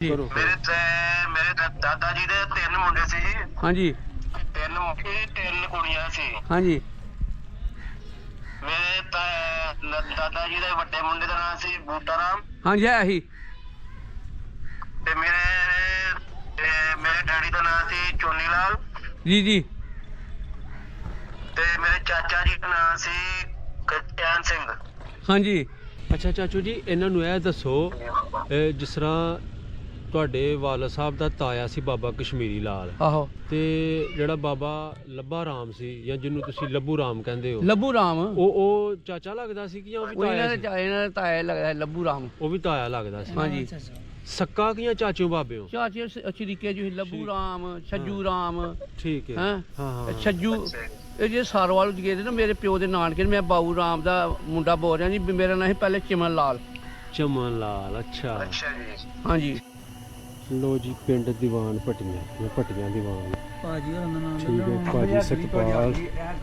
ਮੇਰੇ ਦਾਦਾ ਜੀ ਦੇ 3 ਮੁੰਡੇ ਸੀ ਜੀ। ਹਾਂਜੀ 3 ਮੁੰਡੇ 3 ਕੁੜੀਆਂ ਸੀ। ਹਾਂਜੀ ਮੇਰੇ ਦਾਦਾ ਜੀ ਦੇ ਵੱਡੇ ਮੁੰਡੇ ਦਾ ਨਾਮ ਸੀ ਬੂਟਾ ਰਾਮ ਹਾਂਜੀ ਹੈ ਹੀ ਤੇ ਮੇਰੇ ਡੈਡੀ ਦਾ ਨਾਮ ਸੀ ਚੋਨੀ ਲਾਲ ਜੀ ਜੀ ਤੇ ਮੇਰੇ ਚਾਚਾ ਜੀ ਦਾ ਨਾਮ ਸੀ ਕਚੈਨ ਸਿੰਘ। ਹਾਂਜੀ। ਅੱਛਾ ਚਾਚੂ ਜੀ, ਇਹਨਾਂ ਨੂੰ ਇਹ ਦੱਸੋ ਜਿਸ ਤਰ੍ਹਾਂ ਤੁਹਾਡੇ ਵਾਲਦ ਸਾਹਿਬ ਦਾ ਤਾਇਆ ਸੀ ਬਾਬਾ ਕਸ਼ਮੀਰੀ ਲਾਲ, ਆਹੋ ਤੇ ਜਿਹੜਾ ਬਾਬਾ ਲੱਭਾ ਰਾਮ ਸੀ ਜਾਂ ਜਿਹਨੂੰ ਤੁਸੀਂ ਲੱਭੂ ਰਾਮ ਕਹਿੰਦੇ ਹੋ, ਲੱਭੂ ਰਾਮ ਉਹ ਚਾਚਾ ਲੱਗਦਾ ਸੀ ਕਿ ਜਾਂ ਉਹ ਵੀ ਤਾਇਆ ਸੀ? ਇਹਨਾਂ ਦੇ ਤਾਇਆ ਲੱਗਦਾ ਲੱਭੂ ਰਾਮ। ਉਹ ਵੀ ਤਾਇਆ ਲੱਗਦਾ ਸੀ। ਹਾਂਜੀ सक्का किया चाचू बाबे हो? ਚਾਚੇ ਸ਼ਰੀਕੇ ਜੋ ਲੱਭੂ ਰਾਮ ਛੱਜੂ ਰਾਮ ठीक है। ਹੈ हाँ हाँ ਛੱਜੂ ਇਹ ਜੇ ਸਾਰਵਾਲ ਗਏ ਨੇ ਨਾ ਮੇਰੇ ਪਿਓ ਦੇ ਨਾਨਕੇ ਨੇ। ਮੈਂ ਬਾਬੂ ਰਾਮ ਦਾ ਮੁੰਡਾ ਬੋਲ ਰਿਹਾ ਜੀ। ਮੇਰਾ ਨਾਂ ਸੀ ਪਹਿਲੇ ਚਮਨ ਲਾਲ। चमन लाल। अच्छा ਅੱਛਾ ਜੀ। ਹਾਂਜੀ लो जी, पिंड दीवान भट्टियां, भट्टियां दीवान। ਭਾਜੀ ਉਹਨਾਂ ਦਾ ਨਾਮ ठीक है भाजी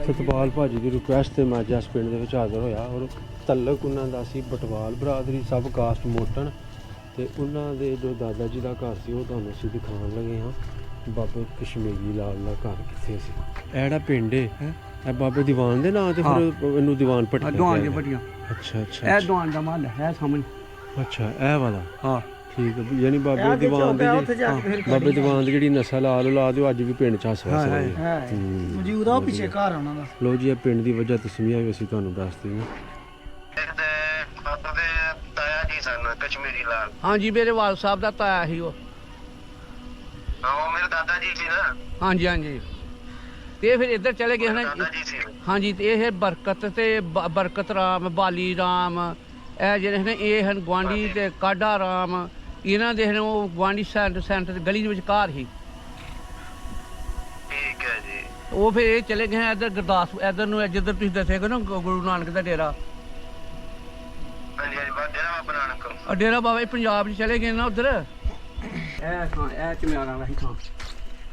सतपाल भाजी की रिक्वेस्ट से मैं अज इस पिंड दे विच हाज़र होया और तलक उन्हां दा सी बटवाल बरादरी सब कास्ट मोटन ते उन्हां दे जो दादा जी का घर सी वो तुहानूं असीं दिखाउण लगे हाँ। बाबे कश्मीरी लाल का घर कित्थे सी? इह जिहड़ा पिंड है ਇਹ ਬਾਬੇ ਦੀਵਾਨ ਦੇ ਨਾਂ ਤੇ ਫਿਰ ਇਹਨੂੰ ਦੀਵਾਨ ਭੱਟੀਆਂ ਦੁਆਨ ਦੀਆਂ ਭੱਟੀਆਂ। ਅੱਛਾ ਅੱਛਾ ਇਹ ਦੁਆਨ ਦਾ ਮਹੱਲ ਹੈ ਸਾਹਮਣੇ। ਅੱਛਾ ਇਹ ਵਾਲਾ। ਹਾਂ ਠੀਕ ਹੈ, ਯਾਨੀ ਬਾਬੇ ਦੀਵਾਨ ਦੀ ਬਾਬੇ ਦੀਵਾਨ ਦੀ ਜਿਹੜੀ ਨਸਲ ਆਲ ਔਲਾਦ ਉਹ ਅੱਜ ਵੀ ਪਿੰਡ 'ਚ ਹੱਸ ਵਸ ਰਹੀ ਹੈ। ਮੌਜੂਦ ਆ ਪਿੱਛੇ ਘਰ ਉਹਨਾਂ ਦਾ। ਲੋ ਜੀ, ਇਹ ਪਿੰਡ ਦੀ ਵਜ੍ਹਾ ਤਸਮੀਆਂ ਵੀ ਅਸੀਂ ਤੁਹਾਨੂੰ ਦੱਸਦੇ ਹਾਂ। ਬਾਬਾ ਦੇ ਤਾਇਆ ਜੀ ਸਨ ਕਸ਼ਮੀਰੀ ਲਾਲ। ਹਾਂਜੀ ਮੇਰੇ ਵਾਲਦ ਸਾਹਿਬ ਦਾ ਤਾਇਆ ਸੀ ਉਹ। ਹਾਂ ਉਹ ਮੇਰੇ ਦਾਦਾ ਜੀ ਸੀ ਨਾ। ਹਾਂਜੀ ਹਾਂਜੀ ਤੇ ਫਿਰ ਇੱਧਰ ਚਲੇ ਗਏ ਦਾਦਾ ਨਾ। ਜੀ ਸੀ। ਹਾਂਜੀ ਤੇ ਇਹ ਬਰਕਤ ਤੇ ਬਰਕਤ ਰਾਮ ਬਾਲੀ ਰਾਮ ਇਹ ਜਿਹੜੇ ਨੇ ਇਹ ਹਨ ਗੁਆਂਢੀ ਤੇ ਕਾਢਾ ਰਾਮ ਇਹਨਾਂ ਦੇ ਨੇ ਉਹ ਗੁਆਂਢੀ ਸੈਂਟਰ ਗਲੀ ਦੇ ਵਿੱਚ ਘਰ ਸੀ। ਠੀਕ ਹੈ ਜੀ। ਉਹ ਫਿਰ ਇਹ ਚਲੇ ਗਏ ਇੱਧਰ ਗੁਰਦਾਸਪੁਰ ਇੱਧਰ ਨੂੰ ਜਿੱਧਰ ਤੁਸੀਂ ਦੱਸਿਆ ਨਾ ਗੁਰੂ ਨਾਨਕ ਦਾ ਡੇਰਾ। ਹਾਂਜੀ ਹਾਂਜੀ ਡੇਰਾ ਬਾਬਾ ਨਾਨਕ। ਡੇਰਾ ਬਾਬਾ ਜੀ ਪੰਜਾਬ 'ਚ ਚਲੇ ਗਏ ਨਾ ਉੱਧਰ। ਇਹ ਚਮਿਆਰਾਂ ਵਾਲੀ ਥਾਂ।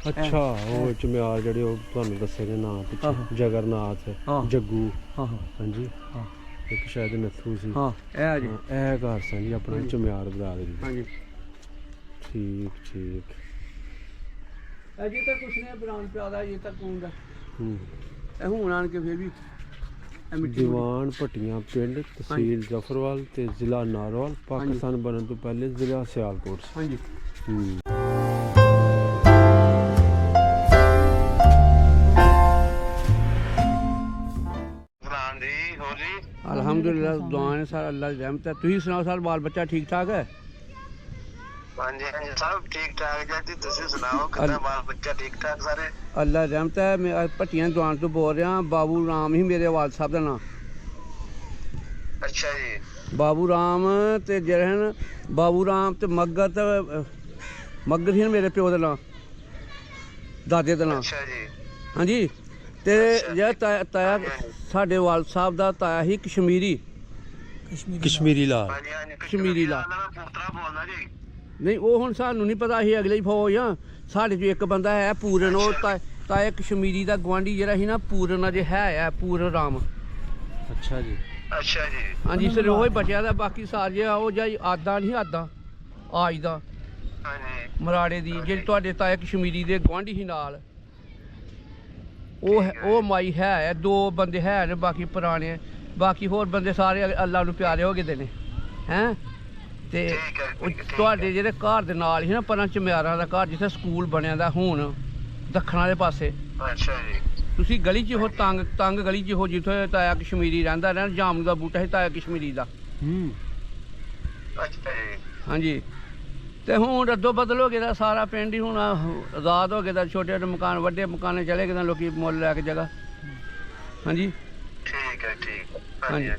ਅੱਛਾ ਉਹ ਚਮਿਆਰ ਜਿਹੜੇ ਉਹ ਤੁਹਾਨੂੰ ਦੱਸੇ ਨੇ ਨਾਂ ਪਿੱਛੇ ਜਗਰਨਾਥ ਜੱਗੂ। ਹਾਂ ਹਾਂਜੀ ਇੱਕ ਸ਼ਾਇਦ ਨੱਥੂ ਸੀ। ਹਾਂ ਇਹ ਜੀ ਇਹ ਘਰ ਸਨ ਜੀ ਆਪਣਾ ਚਮਿਆਰ ਬਰਾਦਰੀ। ਹਾਂਜੀ ਠੀਕ ਠੀਕ। ਅਜੇ ਤੱਕ ਉਸਨੇ ਬਰਾਨ ਪਿਆਦਾ ਅਜੇ ਤੱਕ ਹੁੰਦਾ। ਇਹ ਹੁਣ ਆਣ ਕੇ ਫਿਰ ਵੀ ਦੀਵਾਨ ਭੱਟੀਆਂ ਪਿੰਡ ਤਹਿਸੀਲ ਜ਼ਫਰਵਾਲ ਤੇ ਜ਼ਿਲ੍ਹਾ ਨਾਰੋਵਾਲ ਪਾਕਿਸਤਾਨ ਬਣਨ ਤੋਂ ਪਹਿਲੇ ਜ਼ਿਲ੍ਹਾ ਸਿਆਲਕੋਟ ਸੀ। ਹਾਂਜੀ ਅਲਹਮਦੁਲਿल्लाह ਦੁਆਵਾਂ ਨੇ ਸਰ ਅੱਲਾ ਦੀ ਰਹਿਮਤ ਹੈ। ਤੁਸੀਂ ਸੁਣਾਓ ਸਰ ਬਾਲ ਬੱਚਾ ਠੀਕ ਠਾਕ ਹੈ? ਹਾਂਜੀ ਹਾਂਜੀ ਸਭ ਠੀਕ ਠਾਕ ਜੀ। ਤੁਸੀਂ ਸੁਣਾਓ ਕਿੰਨਾ ਬਾਲ ਬੱਚਾ ਠੀਕ ਠਾਕ ਸਾਰੇ? ਅੱਲਾ ਦੀ ਰਹਿਮਤ ਹੈ। ਮੈਂ ਭੱਟੀਆਂ ਦੁਆਨ ਤੋਂ ਬੋਲ ਰਿਹਾ। ਬਾਬੂ ਰਾਮ ਹੀ ਮੇਰੇ ਵਾਲਦ ਸਾਹਿਬ ਦਾ ਨਾਂ। ਅੱਛਾ ਜੀ। ਬਾਬੂ ਰਾਮ ਤੇ ਜਿਹੜੇ ਹਨ ਬਾਬੂ ਰਾਮ ਤੇ ਮੱਗਰ ਤੇ ਮੱਗਰ ਸੀ ਮੇਰੇ ਪਿਓ ਦਾ ਨਾਂ ਦਾਦੇ ਦਾ ਨਾਂ। ਅੱਛਾ ਜੀ। ਹਾਂਜੀ ਤੇ ਜਿਹੜਾ ਤਾਇਆ ਸਾਡੇ ਵਾਲਦ ਸਾਹਿਬ ਦਾ ਤਾਇਆ ਸੀ ਕਸ਼ਮੀਰੀ ਕਸ਼ਮੀਰੀ ਲਾਲ। ਕਸ਼ਮੀਰੀ ਲਾਲ। ਪੁੱਤਰਾ ਬੋਲਦਾ ਜੀ। ਨਹੀਂ ਉਹ ਹੁਣ ਸਾਨੂੰ ਨਹੀਂ ਪਤਾ ਸੀ ਅਗਲੇ ਹੀ ਫੌਜ ਆ। ਸਾਡੇ 'ਚ ਇੱਕ ਬੰਦਾ ਹੈ ਪੂਰਨ। ਉਹ ਤਾਇਆ ਕਸ਼ਮੀਰੀ ਦਾ ਗੁਆਂਢੀ ਜਿਹੜਾ ਸੀ ਨਾ ਪੂਰਨ ਅਜੇ ਹੈ ਪੂਰਨ ਰਾਮ। ਅੱਛਾ ਜੀ। ਅੱਛਾ ਜੀ। ਹਾਂਜੀ ਸਿਰ ਉਹ ਹੀ ਬਚਿਆ ਦਾ। ਬਾਕੀ ਸਾਰੇ ਉਹ ਜਾਈ ਆਦਾਂ ਨਹੀਂ ਆਦਾਂ ਆਜ ਦਾ ਹਾਂਜੀ ਮਰਾੜੇ ਦੀ ਜਿਹੜੀ ਤੁਹਾਡੇ ਤਾਇਆ ਕਸ਼ਮੀਰੀ ਦੇ ਗੁਆਂਢੀ ਸੀ ਨਾਲ ਉਹ ਮਾਈ ਹੈ। 2 ਬੰਦੇ ਹੈ ਨੇ ਬਾਕੀ ਪੁਰਾਣੇ। ਬਾਕੀ ਹੋਰ ਬੰਦੇ ਸਾਰੇ ਅੱਲਾ ਨੂੰ ਪਿਆਰੇ ਹੋ ਗਏ ਨੇ ਹੈਂ। ਤੇ ਤੁਹਾਡੇ ਜਿਹੜੇ ਘਰ ਦੇ ਨਾਲ ਹੀ ਨਾ ਪਰਾਂ ਚਮਿਆਰਾਂ ਦਾ ਘਰ ਜਿੱਥੇ ਸਕੂਲ ਬਣਿਆ ਦਾ ਹੁਣ ਦੱਖਣ ਵਾਲੇ ਪਾਸੇ। ਅੱਛਾ ਜੀ। ਤੁਸੀਂ ਗਲੀ 'ਚ ਉਹ ਤੰਗ ਗਲੀ 'ਚ ਉਹ ਜਿੱਥੇ ਤਾਇਆ ਕਸ਼ਮੀਰੀ ਰਹਿੰਦਾ ਨਾ ਜਾਮੂ ਦਾ ਬੂਟਾ ਸੀ ਤਾਇਆ ਕਸ਼ਮੀਰੀ ਦਾ। ਅੱਛਾ ਜੀ। ਹਾਂਜੀ ਤੇ ਹੁਣ ਰੱਦੋ ਬਦਲ ਹੋ ਗਿਆ ਸਾਰਾ ਪਿੰਡ ਹੀ ਹੁਣ ਆਜ਼ਾਦ ਹੋ ਗਿਆ। ਛੋਟੇ ਛੋਟੇ ਮਕਾਨ ਵੱਡੇ ਮਕਾਨੇ ਚਲੇ ਗਏ ਲੋਕੀ ਮੁੱਲ ਲੈ ਕੇ ਜਗ੍ਹਾ। ਹਾਂਜੀ ਠੀਕ ਹੈ ਠੀਕ। ਹਾਂਜੀ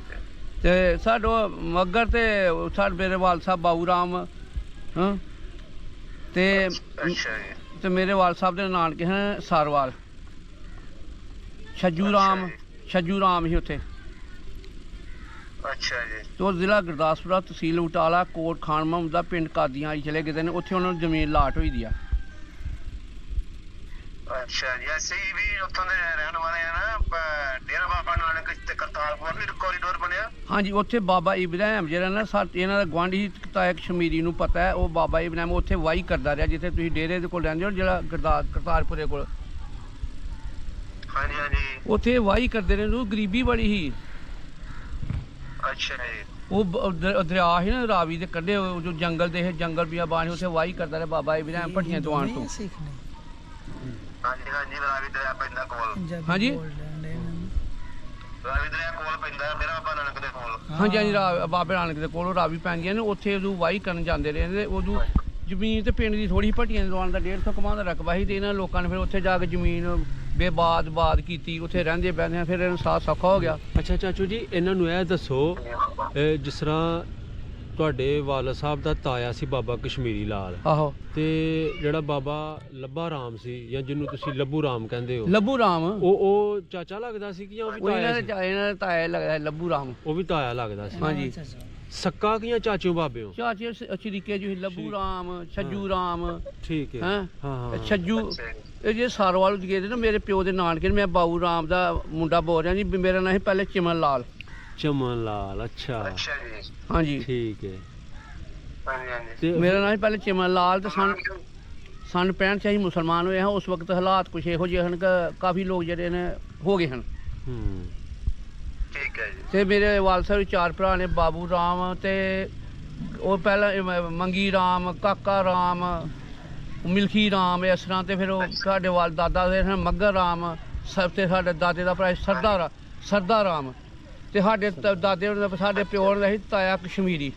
ਤੇ ਸਾਡਾ ਮੱਗਰ ਤੇ ਸਾਡੇ ਮੇਰੇ ਵਾਲਦ ਸਾਹਿਬ ਬਾਬੂ ਰਾਮ ਹਾਂ ਤੇ ਅੱਛਾ ਜੀ। ਤੇ ਮੇਰੇ ਵਾਲਦ ਸਾਹਿਬ ਦੇ ਨਾਨਕੇ ਹਨ ਸਾਰਵਾਲ। ਛੱਜੂ ਰਾਮ ਹੀ ਉੱਥੇ। ਅੱਛਾ ਜੀ। ਤੋਂ ਜ਼ਿਲ੍ਹਾ ਗੁਰਦਾਸਪੁਰ ਤਹਿਸੀਲ ਉਟਾਲਾ ਕੋਟ ਖਾਨ ਮੁਹੰਮਦ ਦਾ ਪਿੰਡ ਕਾਦੀਆਂ ਆਈ ਚਲੇ ਗਏ ਨੇ। ਉੱਥੇ ਉਹਨਾਂ ਨੂੰ ਜ਼ਮੀਨ ਲਾਟ ਹੋਈ ਦੀ ਆ। ਅੱਛਾ ਜੀ, ਅਸੀਂ ਵੀ ਉੱਥੋਂ ਦੇ ਰਹਿਣ ਵਾਲੇ ਆ ਨਾ। ਡੇਰਾ ਬਾਬਾ ਨਾਨਕ ਤੇ ਕਰਤਾਰਪੁਰ ਨਹੀਂ ਕੋਰੀਡੋਰ ਬਣਿਆ। ਹਾਂਜੀ, ਉੱਥੇ ਬਾਬਾ ਇਬਰਾਹਿਮ ਜਿਹੜਾ ਨਾ ਇਹਨਾਂ ਦਾ ਗੁਆਂਢੀ ਤਾਇਆ ਕਸ਼ਮੀਰੀ ਨੂੰ ਪਤਾ ਹੈ, ਉਹ ਬਾਬਾ ਇਬਰਾਹਿਮ ਉੱਥੇ ਵਾਹੀ ਕਰਦਾ ਰਿਹਾ, ਜਿੱਥੇ ਤੁਸੀਂ ਡੇਰੇ ਦੇ ਕੋਲ ਰਹਿੰਦੇ ਹੋ, ਜਿਹੜਾ ਕਰਤਾਰਪੁਰ ਕੋਲ। ਹਾਂਜੀ ਹਾਂਜੀ। ਉੱਥੇ ਵਾਹੀ ਕਰਦੇ ਰਹੇ, ਉਹ ਗਰੀਬੀ ਬੜੀ ਸੀ। ਅੱਛਾ ਜੀ। ਉਹ ਦਰਿਆ ਸੀ ਨਾ ਰਾਵੀ ਦੇ ਕੰਢੇ, ਜੋ ਜੰਗਲ ਦੇ ਜੰਗਲ ਬਿਆਬਾਨ, ਉੱਥੇ ਵਾਹੀ ਕਰਦਾ ਰਿਹਾ ਬਾਬਾ ਇਬਰਾਹਿਮ ਭੱਟੀਆਂ ਤੋਂ ਆਉਣ ਤੋਂ। ਹਾਂਜੀ ਹਾਂਜੀ, ਰਾਵੀ ਦਰਿਆ ਪੈਂਦਾ ਕੋਲ। ਹਾਂਜੀ ਰਾਵੀ ਦਰਿਆ ਕੋਲ ਪੈਂਦਾ ਡੇਰਾ ਬਾਬਾ ਨਾਨਕ ਦੇ ਕੋਲ। ਹਾਂਜੀ ਹਾਂਜੀ, ਬਾਬਾ ਨਾਨਕ ਦੇ ਕੋਲ ਰਾਵੀ ਪੈਂਦੀਆਂ ਨੇ, ਉੱਥੇ ਉਦੋਂ ਵਾਹੀ ਕਰਨ ਜਾਂਦੇ ਰਹੇ ਨੇ। ਉਦੋਂ ਜ਼ਮੀਨ ਤੇ ਪਿੰਡ ਦੀ ਥੋੜੀ ਭੱਟੀਆਂ ਦੀ ਦੁਕਾਨ ਦਾ 150 ਕਮਾਂ ਦਾ ਰਕਬਾ ਸੀ, ਤੇ ਇਹਨਾਂ ਲੋਕਾਂ ਨੇ ਫਿਰ ਉੱਥੇ ਜਾ ਕੇ ਜ਼ਮੀਨ ਬਾਦ ਕੀਤੀ, ਉੱਥੇ ਰਹਿੰਦੇ ਬਹਿੰਦੇ, ਫਿਰ ਇਹਨਾਂ ਸਾਥ ਸੌਖਾ ਹੋ ਗਿਆ। ਅੱਛਾ ਚਾਚੂ ਜੀ, ਇਹਨਾਂ ਨੂੰ ਇਹ ਦੱਸੋ, ਜਿਸ ਤਰ੍ਹਾਂ ਤੁਹਾਡੇ ਵਾਲਦ ਸਾਹਿਬ ਦਾ ਤਾਇਆ ਸੀ ਬਾਬਾ ਕਸ਼ਮੀਰੀ ਲਾਲ, ਆਹੋ, ਤੇ ਜਿਹੜਾ ਬਾਬਾ ਲੱਭਾ ਰਾਮ ਸੀ, ਜਾਂ ਜਿਹਨੂੰ ਤੁਸੀਂ ਲੱਭੂ ਰਾਮ ਕਹਿੰਦੇ ਹੋ, ਲੱਭੂ ਰਾਮ, ਉਹ ਚਾਚਾ ਲੱਗਦਾ ਸੀ ਕਿ ਜਾਂ ਉਹ ਵੀ ਤਾਇਆ ਸੀ? ਇਹਨਾਂ ਦਾ ਤਾਇਆ ਲੱਗਦਾ ਲੱਭੂ ਰਾਮ, ਉਹ ਵੀ ਤਾਇਆ ਲੱਗਦਾ ਸੀ। ਹਾਂਜੀ। सक्का किया चाचू बाबे हो? चाचे शरीके जो लब्बू राम, छज्जू राम, ठीक है, हैं हाँ छज्जू, ये जे सारोवाल गए थे ना मेरे प्यो के नानके, मैं बाबू राम दा मुंडा बोल रहा जी। मेरा नाम है पहले चिमन लाल। चमन लाल, अच्छा जी, हाँ जी, ठीक है। मेरा नाम है पहले चिमन लाल। तो सन 65 से अं मुसलमान हुए हैं। उस वक्त हालात कुछ यहो जे हैं, काफ़ी लोग जेडे ने हो गए हैं। ते मेरे वाल साहब चार भरा ने, बाबू राम ते वो पहला मंगी राम, काका राम, मिल्खी राम, इस तरह। तो फिर साढ़े वाल दादा दे मग्गर राम, सब ते साढ़े दादे का भरा सरदा राम, ते साढ़े दादे साढ़े प्यो ने ताया कश्मीरी।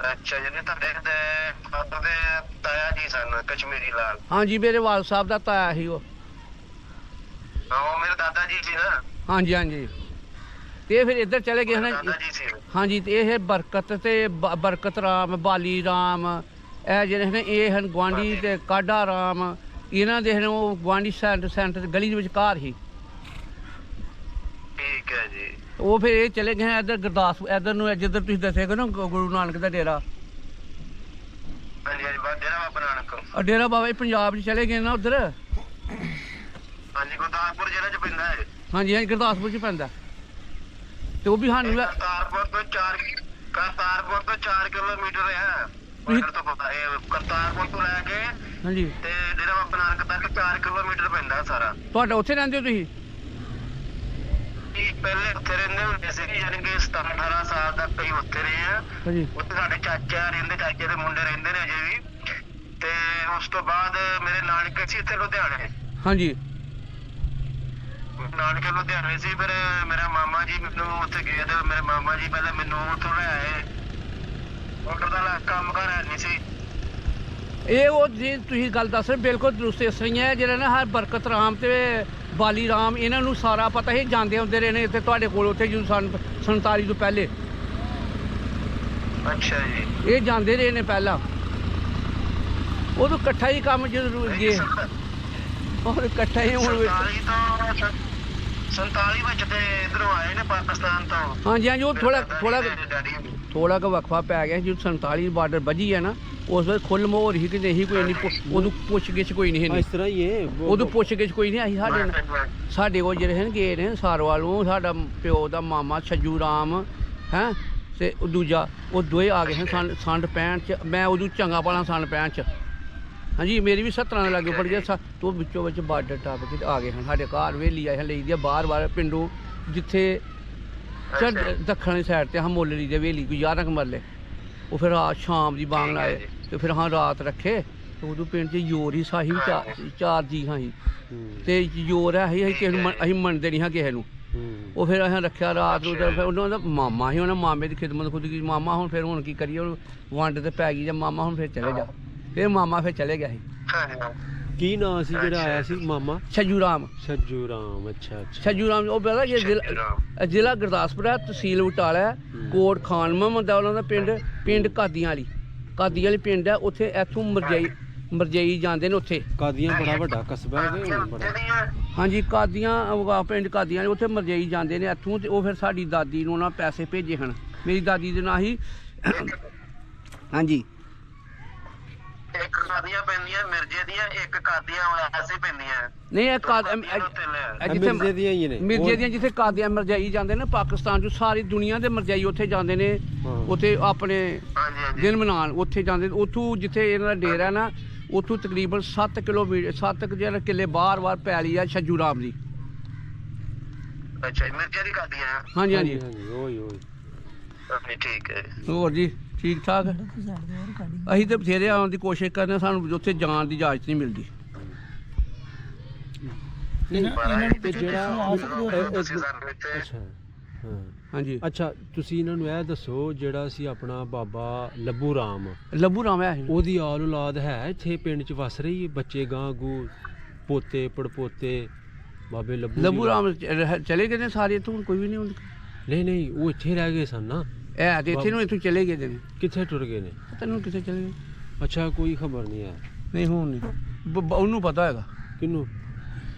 अच्छा जी, ताया जी सन कश्मीरी लाल। हाँ जी, मेरे वाल साहब का ताया ही वो। मेरे दादा जी सी ना। हाँ जी हाँ जी। ते फिर इधर चले गए ना। हाँ जी, तो यह बरकत ते बरकत राम, बाली राम, ए जेह्ड़े ने ये हैं गुआंढी, ते काडा राम, इन्हां दे वो गुआंढी सेंटर गली दे विच घर ही। ठीक है जी। वो फिर ये चले गए हैं इधर गुरदासपुर, इधर नूं जिधर तुसीं दस्सेगा ना गुरु नानक दा डेरा। हाँ जी, डेरा बाबा नानक। डेरा बाबा पंजाब च चले गए ना उधर। हाँ जी, गुरदासपुर जिले च पैंदा है। हाँ जी हाँ, गुरदासपुर च पैंदा। तो भी सानू करतारपुर तो 4 किलोमीटर है। तो पता है करतारपुर तो लैके हाँ जी ते डेरा बाबा नानक तक 4 किलोमीटर पैंदा सारा। तुहाडा उत्थे रहिंदे हो तुसीं? पहले उत्थे रहिंदे हुंदे सी, यानी कि 17-18 साल तक कई उत्थे रहे हैं। हाँ जी। उत्थे साडे चाचा रहिंदे, चाचे दे मुंडे रहिंदे ने अजे भी। ते उस तो बाद मेरे नानके सी इत्थे लुधियाने। हाँ जी। नानके लुधियाने सी, फिर मेरा मामा जी मैनू उत्थे गए ते मेरे मामा जी पहले मैनू उत्थों ले आए। उधर दा काम कर है नहीं सी। ਇਹ ਉਹ ਜੀ ਤੁਸੀਂ ਗੱਲ ਦੱਸ ਰਹੇ ਬਿਲਕੁਲ ਦਰੁਸਤ। ਇਸ ਤਰ੍ਹਾਂ ਹੀ ਹੈ ਜਿਹੜਾ ਨਾ ਹਰ ਬਰਕਤ ਰਾਮ ਤੇ ਬਾਲੀ ਰਾਮ, ਇਹਨਾਂ ਨੂੰ ਸਾਰਾ ਪਤਾ ਹੀ, ਜਾਂਦੇ ਹੁੰਦੇ ਰਹੇ ਨੇ ਇੱਥੇ ਤੁਹਾਡੇ ਕੋਲ ਉੱਥੇ ਜਦੋਂ 47 ਤੋਂ ਪਹਿਲੇ। ਅੱਛਾ ਜੀ। ਇਹ ਜਾਂਦੇ ਰਹੇ ਨੇ ਪਹਿਲਾਂ, ਉਦੋਂ ਇਕੱਠਾ ਹੀ ਕੰਮ ਜਦੋਂ ਗਏ, ਔਰ ਇਕੱਠਾ ਹੀ ਹੁਣ 47 ਵਿੱਚ ਤੇ ਇਧਰੋਂ ਆਏ ਨੇ ਪਾਕਿਸਤਾਨ ਤੋਂ। ਹਾਂਜੀ ਹਾਂਜੀ, ਉਹ ਥੋੜਾ ਕੁ ਵਕਫਾ ਪੈ ਗਿਆ ਜਦੋਂ 47 ਬਾਰਡਰ ਵੱਜੀ ਹੈ ਨਾ, ਉਸ ਵੇਲੇ ਖੁੱਲ ਮੋਹਰ ਹੀ ਕਿ ਨਹੀਂ ਕੋਈ ਨਹੀਂ, ਉਦੋਂ ਪੁੱਛ ਗਿੱਛ ਕੋਈ ਨਹੀਂ ਇਸ ਤਰ੍ਹਾਂ ਹੀ ਹੈ, ਉਦੋਂ ਪੁੱਛ ਗਿੱਛ ਕੋਈ ਨਹੀਂ। ਅਸੀਂ ਸਾਡੇ ਕੋਲ ਜਿਹੜੇ ਹਨ ਗਏ ਨੇ ਸਾਰਵਾਲ ਨੂੰ, ਸਾਡਾ ਪਿਓ ਦਾ ਮਾਮਾ ਛੱਜੂ ਰਾਮ ਹੈ, ਤੇ ਦੂਜਾ ਉਹ ਦੋਏ ਆ ਗਏ ਹਨ 65 ਚ। ਮੈਂ ਉਦੋਂ ਚੰਗਾ ਪਾਲਾ 65 ਚ। ਹਾਂਜੀ, ਮੇਰੀ ਵੀ 17 ਦੇ ਲਾਗੇ ਪੜ ਗਿਆ ਤੋਂ ਵਿੱਚੋਂ ਵਿੱਚ ਬਾਰਡਰ ਟੱਪ ਕੇ ਆ ਗਏ ਹਨ ਸਾਡੇ ਘਰ। ਵੇਲੀ ਆਏ ਹਨ ਲਈ ਦੀ ਬਾਰ ਪਿੰਡੋਂ, ਜਿੱਥੇ ਦੱਖਣ ਵਾਲੀ ਸਾਈਡ ਤੇ ਹਾਂ ਮੁੱਲਰੀ ਦੇ ਵੇਲੀ ਕੋਈ 11 ਕੁ ਮਰਲੇ। ਉਹ ਫਿਰ ਰਾਤ ਸ਼ਾਮ ਦੀ ਬਾਂਗ ਆਏ ਤੇ ਫਿਰ ਹਾਂ ਰਾਤ ਰੱਖੇ। ਤੇ ਉਦੋਂ ਪਿੰਡ 'ਚ ਯੋਰ ਹੀ ਸਾਹੀ 4 ਜੀ ਹਾਂ ਸੀ, ਤੇ ਯੋਰ ਹੈ ਅਸੀਂ ਕਿਸੇ ਨੂੰ ਅਸੀਂ ਮੰਨਦੇ ਨਹੀਂ ਹਾਂ ਕਿਸੇ ਨੂੰ। ਉਹ ਫਿਰ ਅਸੀਂ ਰੱਖਿਆ ਰਾਤ ਨੂੰ। ਫਿਰ ਉਹਨਾਂ ਦਾ ਮਾਮਾ ਸੀ, ਉਹਨਾਂ ਮਾਮੇ ਦੀ ਖਿਦਮਤ ਖੁਦ ਕੀ। ਮਾਮਾ ਹੁਣ ਕੀ ਕਰੀਏ, ਉਹ ਵੰਡ ਤੇ ਪੈ ਗਈ ਜਾਂ ਮਾਮਾ ਹੁਣ ਫਿਰ ਚਲੇ ਜਾ। ਫਿਰ ਮਾਮਾ ਫਿਰ ਚਲੇ ਗਿਆ ਸੀ। ਕੀ ਨਾਂ ਸੀ ਜਿਹੜਾ ਆਇਆ ਸੀ ਮਾਮਾ? ਛੱਜੂ ਰਾਮ। ਛੱਜੂ ਰਾਮ, ਅੱਛਾ ਅੱਛਾ। ਛੱਜੂ ਰਾਮ ਉਹ ਪਤਾ ਕਿ ਜ਼ਿਲ੍ਹਾ ਗੁਰਦਾਸਪੁਰ ਹੈ, ਤਹਿਸੀਲ ਬਟਾਲਾ, ਕੋਟ ਖਾਨ ਮੁਹੰਮਦ ਉਹਨਾਂ ਦਾ ਪਿੰਡ ਕਾਦੀਆਂ ਵਾਲੀ ਪਿੰਡ ਹੈ। ਉੱਥੇ ਇੱਥੋਂ ਮਰਜਈ ਜਾਂਦੇ ਨੇ ਉੱਥੇ। ਕਾਦੀਆਂ ਬੜਾ ਵੱਡਾ ਕਸਬਾ ਹੈ ਬੜਾ। ਹਾਂਜੀ, ਕਾਦੀਆਂ ਪਿੰਡ ਕਾਦੀਆਂ ਉੱਥੇ ਮਰਜਈ ਜਾਂਦੇ ਨੇ ਇੱਥੋਂ। ਤੇ ਉਹ ਫਿਰ ਸਾਡੀ ਦਾਦੀ ਨੂੰ ਉਹਨਾਂ ਪੈਸੇ ਭੇਜੇ ਹਨ। ਮੇਰੀ ਦਾਦੀ ਦੇ ਨਾਂ ਹੀ ਹਾਂਜੀ ਇੱਕ ਕਾਦੀਆਂ ਪੈਂਦੀਆਂ ਪੈਂਦੀਆਂ ਮਿਰਜ਼ੇ ਦੀਆਂ, ਇੱਕ ਕਾਦੀਆਂ ਵੈਸੇ ਪੈਂਦੀਆਂ। ਨਹੀਂ ਇਹ ਜਿੱਥੇ ਮਿਰਜ਼ੇ ਦੀਆਂ ਹੀ ਨੇ ਮਿਰਜ਼ੇ ਦੀਆਂ, ਜਿੱਥੇ ਕਾਦੀਆਂ ਮਰਜਾਈ ਜਾਂਦੇ ਨੇ ਪਾਕਿਸਤਾਨ ਚ, ਸਾਰੀ ਦੁਨੀਆ ਦੇ ਮਰਜਾਈ ਉੱਥੇ ਜਾਂਦੇ ਨੇ, ਉੱਥੇ ਆਪਣੇ ਹਾਂਜੀ ਹਾਂਜੀ ਦਿਨ ਮਨਾਉਣ ਉੱਥੇ ਜਾਂਦੇ। ਉੱਥੋਂ ਜਿੱਥੇ ਇਹਨਾਂ ਦਾ ਡੇਰਾ ਨਾ, ਉੱਥੋਂ ਤਕਰੀਬਨ 7 ਕਿਲੋਮੀਟਰ 7 ਕਿੱਲੇ ਬਾਹਰ ਪੈਲੀ ਆ ਛੱਜੂ ਰਾਮ ਦੀ। ਅੱਛਾ ਜੀ, ਮਿਰਜ਼ੇ ਦੀ ਕਾਦੀਆਂ। ਹਾਂਜੀ ਹਾਂਜੀ ਓਏ ਠੀਕ ਹੈ। ਹੋਰ ਜੀ ਠੀਕ ਠਾਕ। ਅਸੀਂ ਤੇ ਬਥੇਰੇ ਆਉਣ ਦੀ ਕੋਸ਼ਿਸ਼ ਕਰਦੇ ਹਾਂ, ਸਾਨੂੰ ਉੱਥੇ ਜਾਣ ਦੀ ਇਜਾਜ਼ਤ ਨਹੀਂ ਮਿਲਦੀ। ਤੇ ਜਿਹੜਾ ਤੁਸੀਂ ਸਾਨੂੰ ਇੱਥੇ ਅੱਛਾ ਹਾਂ ਹਾਂਜੀ ਅੱਛਾ, ਤੁਸੀਂ ਇਹਨਾਂ ਨੂੰ ਇਹ ਦੱਸੋ, ਜਿਹੜਾ ਸੀ ਆਪਣਾ ਬਾਬਾ ਲੱਭੂ ਰਾਮ, ਲੱਭੂ ਰਾਮ ਹੈ ਉਹਦੀ ਆਲ ਔਲਾਦ ਹੈ ਇੱਥੇ ਪਿੰਡ 'ਚ ਵਸ ਰਹੀ ਹੈ? ਬੱਚੇ ਗਾਂ ਗੂ ਪੋਤੇ ਪੜਪੋਤੇ ਬਾਬੇ ਲੱਭੂ ਰਾਮ ਚਲੇ ਗਏ ਨੇ ਸਾਰੇ ਇੱਥੋਂ, ਕੋਈ ਵੀ ਨਹੀਂ। ਨਹੀਂ ਉਹ ਇੱਥੇ ਰਹਿ ਗਏ ਸਨ ਨਾ, ਇਹ ਤੇ ਇੱਥੇ ਨੂੰ ਇੱਥੋਂ ਚਲੇ ਗਏ ਨੇ। ਕਿੱਥੇ ਟੁਰ ਗਏ ਨੇ? ਤੈਨੂੰ ਕਿੱਥੇ ਚਲੇ ਗਏ? ਅੱਛਾ, ਕੋਈ ਖਬਰ ਨਹੀਂ ਹੈ? ਨਹੀਂ ਹੁਣ ਨਹੀਂ, ਉਹਨੂੰ ਪਤਾ ਹੈਗਾ। ਕਿਹਨੂੰ?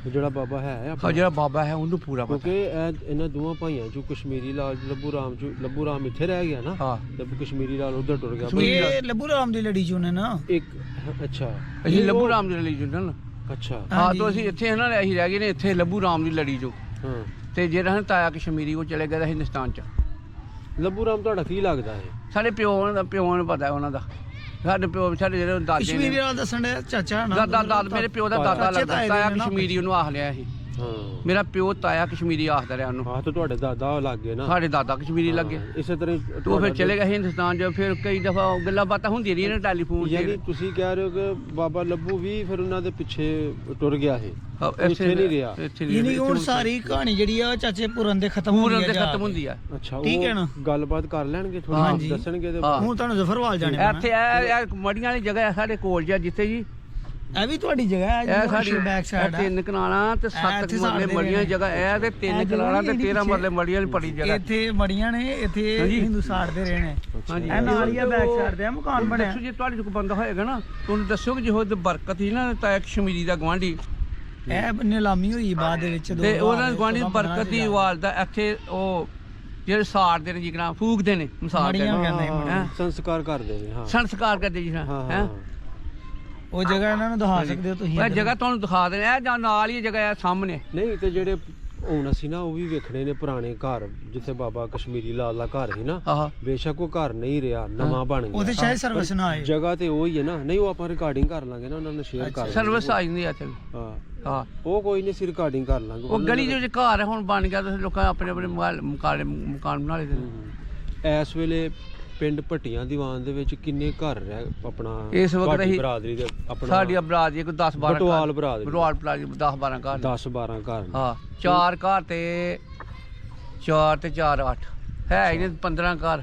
ਜਿਹੜਾ ਬਾਬਾ ਹੈ ਹਾਂ, ਜਿਹੜਾ ਬਾਬਾ ਹੈ ਉਹਨੂੰ ਪੂਰਾ ਪਤਾ। ਕਿਉਂਕਿ ਇਹਨਾਂ ਦੋਵਾਂ ਭਾਈਆਂ ਚੋਂ ਕਸ਼ਮੀਰੀ ਲਾਲ ਲੱਭੂ ਰਾਮ ਇੱਥੇ ਰਹਿ ਗਿਆ ਨਾ, ਹਾਂ, ਤੇ ਕਸ਼ਮੀਰੀ ਲਾਲ ਉਧਰ ਟੁਰ ਗਿਆ। ਇਹ ਲੱਭੂ ਰਾਮ ਦੀ ਲੜੀ ਚੋਂ ਨੇ ਨਾ ਇੱਕ ਅੱਛਾ, ਅਸੀਂ ਲੱਭੂ ਰਾਮ ਦੀ ਲੜੀ ਚੋਂ ਨਾ। ਅੱਛਾ ਹਾਂ, ਤਾਂ ਅਸੀਂ ਇੱਥੇ ਨਾ ਅਸੀਂ ਰਹਿ ਗਏ ਨੇ ਇੱਥੇ ਲੱਭੂ ਰਾਮ ਦੀ ਲੜੀ ਚੋਂ। ਹਾਂ, ਤੇ ਜਿਹੜਾ ਹਨ ਤਾਇਆ ਕਸ਼ਮੀਰੀ ਉਹ ਚਲੇ ਗਿਆ ਹਿੰਦੁਸਤਾਨ ਚ। ਲੱਭੂ ਰਾਮ ਤੁਹਾਡਾ ਕੀ ਲੱਗਦਾ ਹੈ? ਸਾਡੇ ਪਿਓ ਨੂੰ ਪਤਾ ਉਹਨਾਂ ਦਾ। ਸਾਡੇ ਪਿਓ ਸਾਡੇ ਜਿਹੜੇ ਦਾਦੇ ਕਸ਼ਮੀਰੀ ਨੇ, ਵਾਲਾ ਦੱਸਣ ਦੇ ਚਾਚਾ ਨਾ ਦਾਦਾ ਮੇਰੇ ਪਿਓ ਦਾ ਦਾਦਾ ਲੱਗਦਾ, ਤਾਇਆ ਕਸ਼ਮੀਰੀ ਉਹਨੂੰ ਆਖ ਲਿਆ ਸੀ। ਹਾਂ, ਮੇਰਾ ਪਿਓ ਤਾਇਆ ਕਸ਼ਮੀਰੀ ਆਖਦਾ ਰਿਹਾ ਉਹਨੂੰ। ਹਾਂ, ਤੇ ਤੁਹਾਡੇ ਦਾਦਾ ਲੱਗ ਗਏ ਨਾ? ਸਾਡੇ ਦਾਦਾ ਕਸ਼ਮੀਰੀ ਲੱਗੇ। ਇਸੇ ਤਰ੍ਹਾਂ ਤੂੰ ਫਿਰ ਚਲੇ ਗਿਆ ਹਿੰਦੁਸਤਾਨ ਚ। ਫਿਰ ਕਈ ਦਫਾ ਗੱਲਾਂ ਬਾਤਾਂ ਹੁੰਦੀਆਂ ਰਹੀਆਂ ਨੇ ਟੈਲੀਫੋਨ ਯਾਨੀ ਤੇ। ਤੁਸੀਂ ਕਹਿ ਰਹੇ ਹੋ ਕਿ ਬਾਬਾ ਲੱਭੂ ਵੀ ਫਿਰ ਉਹਨਾਂ ਦੇ ਪਿੱਛੇ ਟੁਰ ਗਿਆ ਹੈ, ਇੱਥੇ ਇੱਥੇ ਨਹੀਂ ਰਿਹਾ? ਯਾਨੀ ਹੁਣ ਸਾਰੀ ਕਹਾਣੀ ਜਿਹੜੀ ਆ ਚਾਚੇ ਪੂਰਨ ਦੇ ਖਤਮ ਪੂਰਨ ਤੇ ਖਤਮ ਹੁੰਦੀ ਆ। ਅੱਛਾ, ਠੀਕ ਹੈ ਨਾ? ਉਹ ਗੱਲਬਾਤ ਕਰ ਲੈਣਗੇ, ਹਾਂਜੀ। ਥੋੜਾ ਦੱਸਣਗੇ ਤੇ ਹਾਂ। ਹੁਣ ਤੁਹਾਨੂੰ ਜ਼ਫਰਵਾਲ ਜਾਣੇ ਪੈਣਾ। ਇੱਥੇ ਇਹ ਮੜੀਆਂ ਵਾਲੀ ਜਗ੍ਹਾ ਹੈ ਸਾਡੇ ਕੋਲ ਜਿਹਾ, ਜਿੱਥੇ ਜੀ ਇਹ ਵੀ ਤੁਹਾਡੀ ਜਗ੍ਹਾ ਹੈ ਇਹ ਸਾਡੀ ਬੈਕ ਸਾਈਡ ਹੈ। 3 ਕਨਾਲਾਂ ਤੇ 7 ਇੱਥੇ ਮਰਲੇ ਸਾਡੇ ਮੜੀਆਂ ਦੀ ਜਗ੍ਹਾ ਇਹ, ਤੇ 3 ਕਨਾਲਾਂ ਤੇ 13 ਮਰਲੇ ਮੜੀਆਂ ਦੀ ਬੜੀ ਜਗ੍ਹਾ। ਇੱਥੇ ਮੜੀਆਂ ਨੇ, ਇੱਥੇ ਹਾਂਜੀ। ਹਿੰਦੂ ਸਾੜਦੇ ਰਹੇ ਨੇ। ਹਾਂਜੀ, ਇਹ ਨਾਲ ਹੀ ਆ ਬੈਕ ਸਾਈਡ ਤੇ ਆ ਮਕਾਨ ਬਣਿਆ। ਦੱਸੋ ਜੇ ਤੁਹਾਡੇ ਕੋਲ ਬੰਦਾ ਹੋਏਗਾ ਨਾ, ਤੁਹਾਨੂੰ ਦੱਸਿਓ ਕਿ ਜਿਹੋ ਬਰਕਤ ਸੀ ਨਾ ਤਾਇਆ ਕਸ਼ਮੀਰੀ ਦਾ ਗਵਾਂਢੀ, ਇਹ ਨਿਲਾਮੀ ਹੋਈ ਬਾਅਦ ਦੇ ਵਿੱਚ ਤੇ ਉਹਨਾਂ ਗਵਾਂਢੀ ਬਰਕਤ ਦੀ ਵਾਲਦਾ ਇੱਥੇ ਉਹ ਜਿਹੜੇ ਸਾੜਦੇ ਨੇ ਜਿਗਣਾ ਫੂਕਦੇ ਨੇ, ਮਿਸਾਲ ਮੜੀਆਂ ਕਹਿੰਦੇ ਹੈਂ? ਮੜੀਆਂ। ਸੰਸਕਾਰ ਕਰਦੇ ਨੇ। ਹਾਂ, ਸੰਸਕਾਰ ਕਰਦੇ ਜੀ ਹਾਂ ਹੈ। ਉਹ ਜਗ੍ਹਾ ਇਹਨਾਂ ਨੂੰ ਦਿਖਾ ਸਕਦੇ ਹੋ ਤੁਸੀਂ। ਇਹ ਜਗ੍ਹਾ ਤੁਹਾਨੂੰ ਦਿਖਾ ਦੇਣੀ, ਇਹ ਜਾਂ ਨਾਲ ਹੀ ਜਗ੍ਹਾ ਹੈ ਸਾਹਮਣੇ। ਨਹੀਂ ਤੇ ਜਿਹੜੇ ਹੁਣ ਅਸੀਂ ਨਾ ਉਹ ਵੀ ਵੇਖਣੇ ਨੇ ਪੁਰਾਣੇ ਘਰ, ਜਿੱਥੇ ਬਾਬਾ ਕਸ਼ਮੀਰੀ ਲਾਲ ਦਾ ਘਰ ਸੀ ਨਾ, ਆਹ ਬੇਸ਼ੱਕ ਉਹ ਘਰ ਨਹੀਂ ਰਿਹਾ, ਨਵਾਂ ਬਣ ਗਿਆ। ਉਹਦੇ ਸ਼ਾਇਦ ਸਰਵਿਸ ਨਾ ਆਏ। ਜਗ੍ਹਾ ਤੇ ਉਹ ਹੀ ਹੈ ਨਾ। ਨਹੀਂ, ਉਹ ਆਪਾਂ ਰਿਕਾਰਡਿੰਗ ਕਰ ਲਾਂਗੇ ਨਾ, ਉਹਨਾਂ ਨੂੰ ਸ਼ੇਅਰ ਕਰ ਸਰਵਿਸ ਆ ਜਾਂਦੀ ਆ ਇੱਥੇ। ਹਾਂ, ਹਾਂ, ਉਹ ਕੋਈ ਨਹੀਂ, ਅਸੀਂ ਰਿਕਾਰਡਿੰਗ ਕਰ ਲਾਂਗੇ। ਉਹ ਗਲੀ ਦੇ ਵਿੱਚ ਘਰ ਹੁਣ ਬਣ ਗਿਆ ਤੇ ਲੋਕਾਂ ਆਪਣੇ ਆਪਣੇ ਮਕਾਨ ਬਣਾ ਲਏ ਨੇ। ਇਸ ਵੇਲੇ ਪਿੰਡ ਭੱਟੀਆਂ ਦੀਵਾਨ ਦੇ ਵਿੱਚ ਕਿੰਨੇ ਘਰ ਰਹਿ ਆਪਣਾ ਇਸ ਵਕਤ ਭਾਟੀ ਅਸੀਂ ਬਰਾਦਰੀ ਦੇ ਆਪਣਾ ਸਾਡੀ ਬਰਾਦਰੀ ਕੋਈ 10 12 ਬਟਵਾਲ ਬਰਾਦਰੀ, ਬਟਵਾਲ ਬਰਾਦਰੀ 10 12 ਘਰ ਨੇ। 10 12 ਘਰ ਨੇ। ਹਾਂ, 4 ਘਰ ਤੇ 4 ਤੇ 4 8 ਹੈ ਇਹਨੇ 15 ਘਰ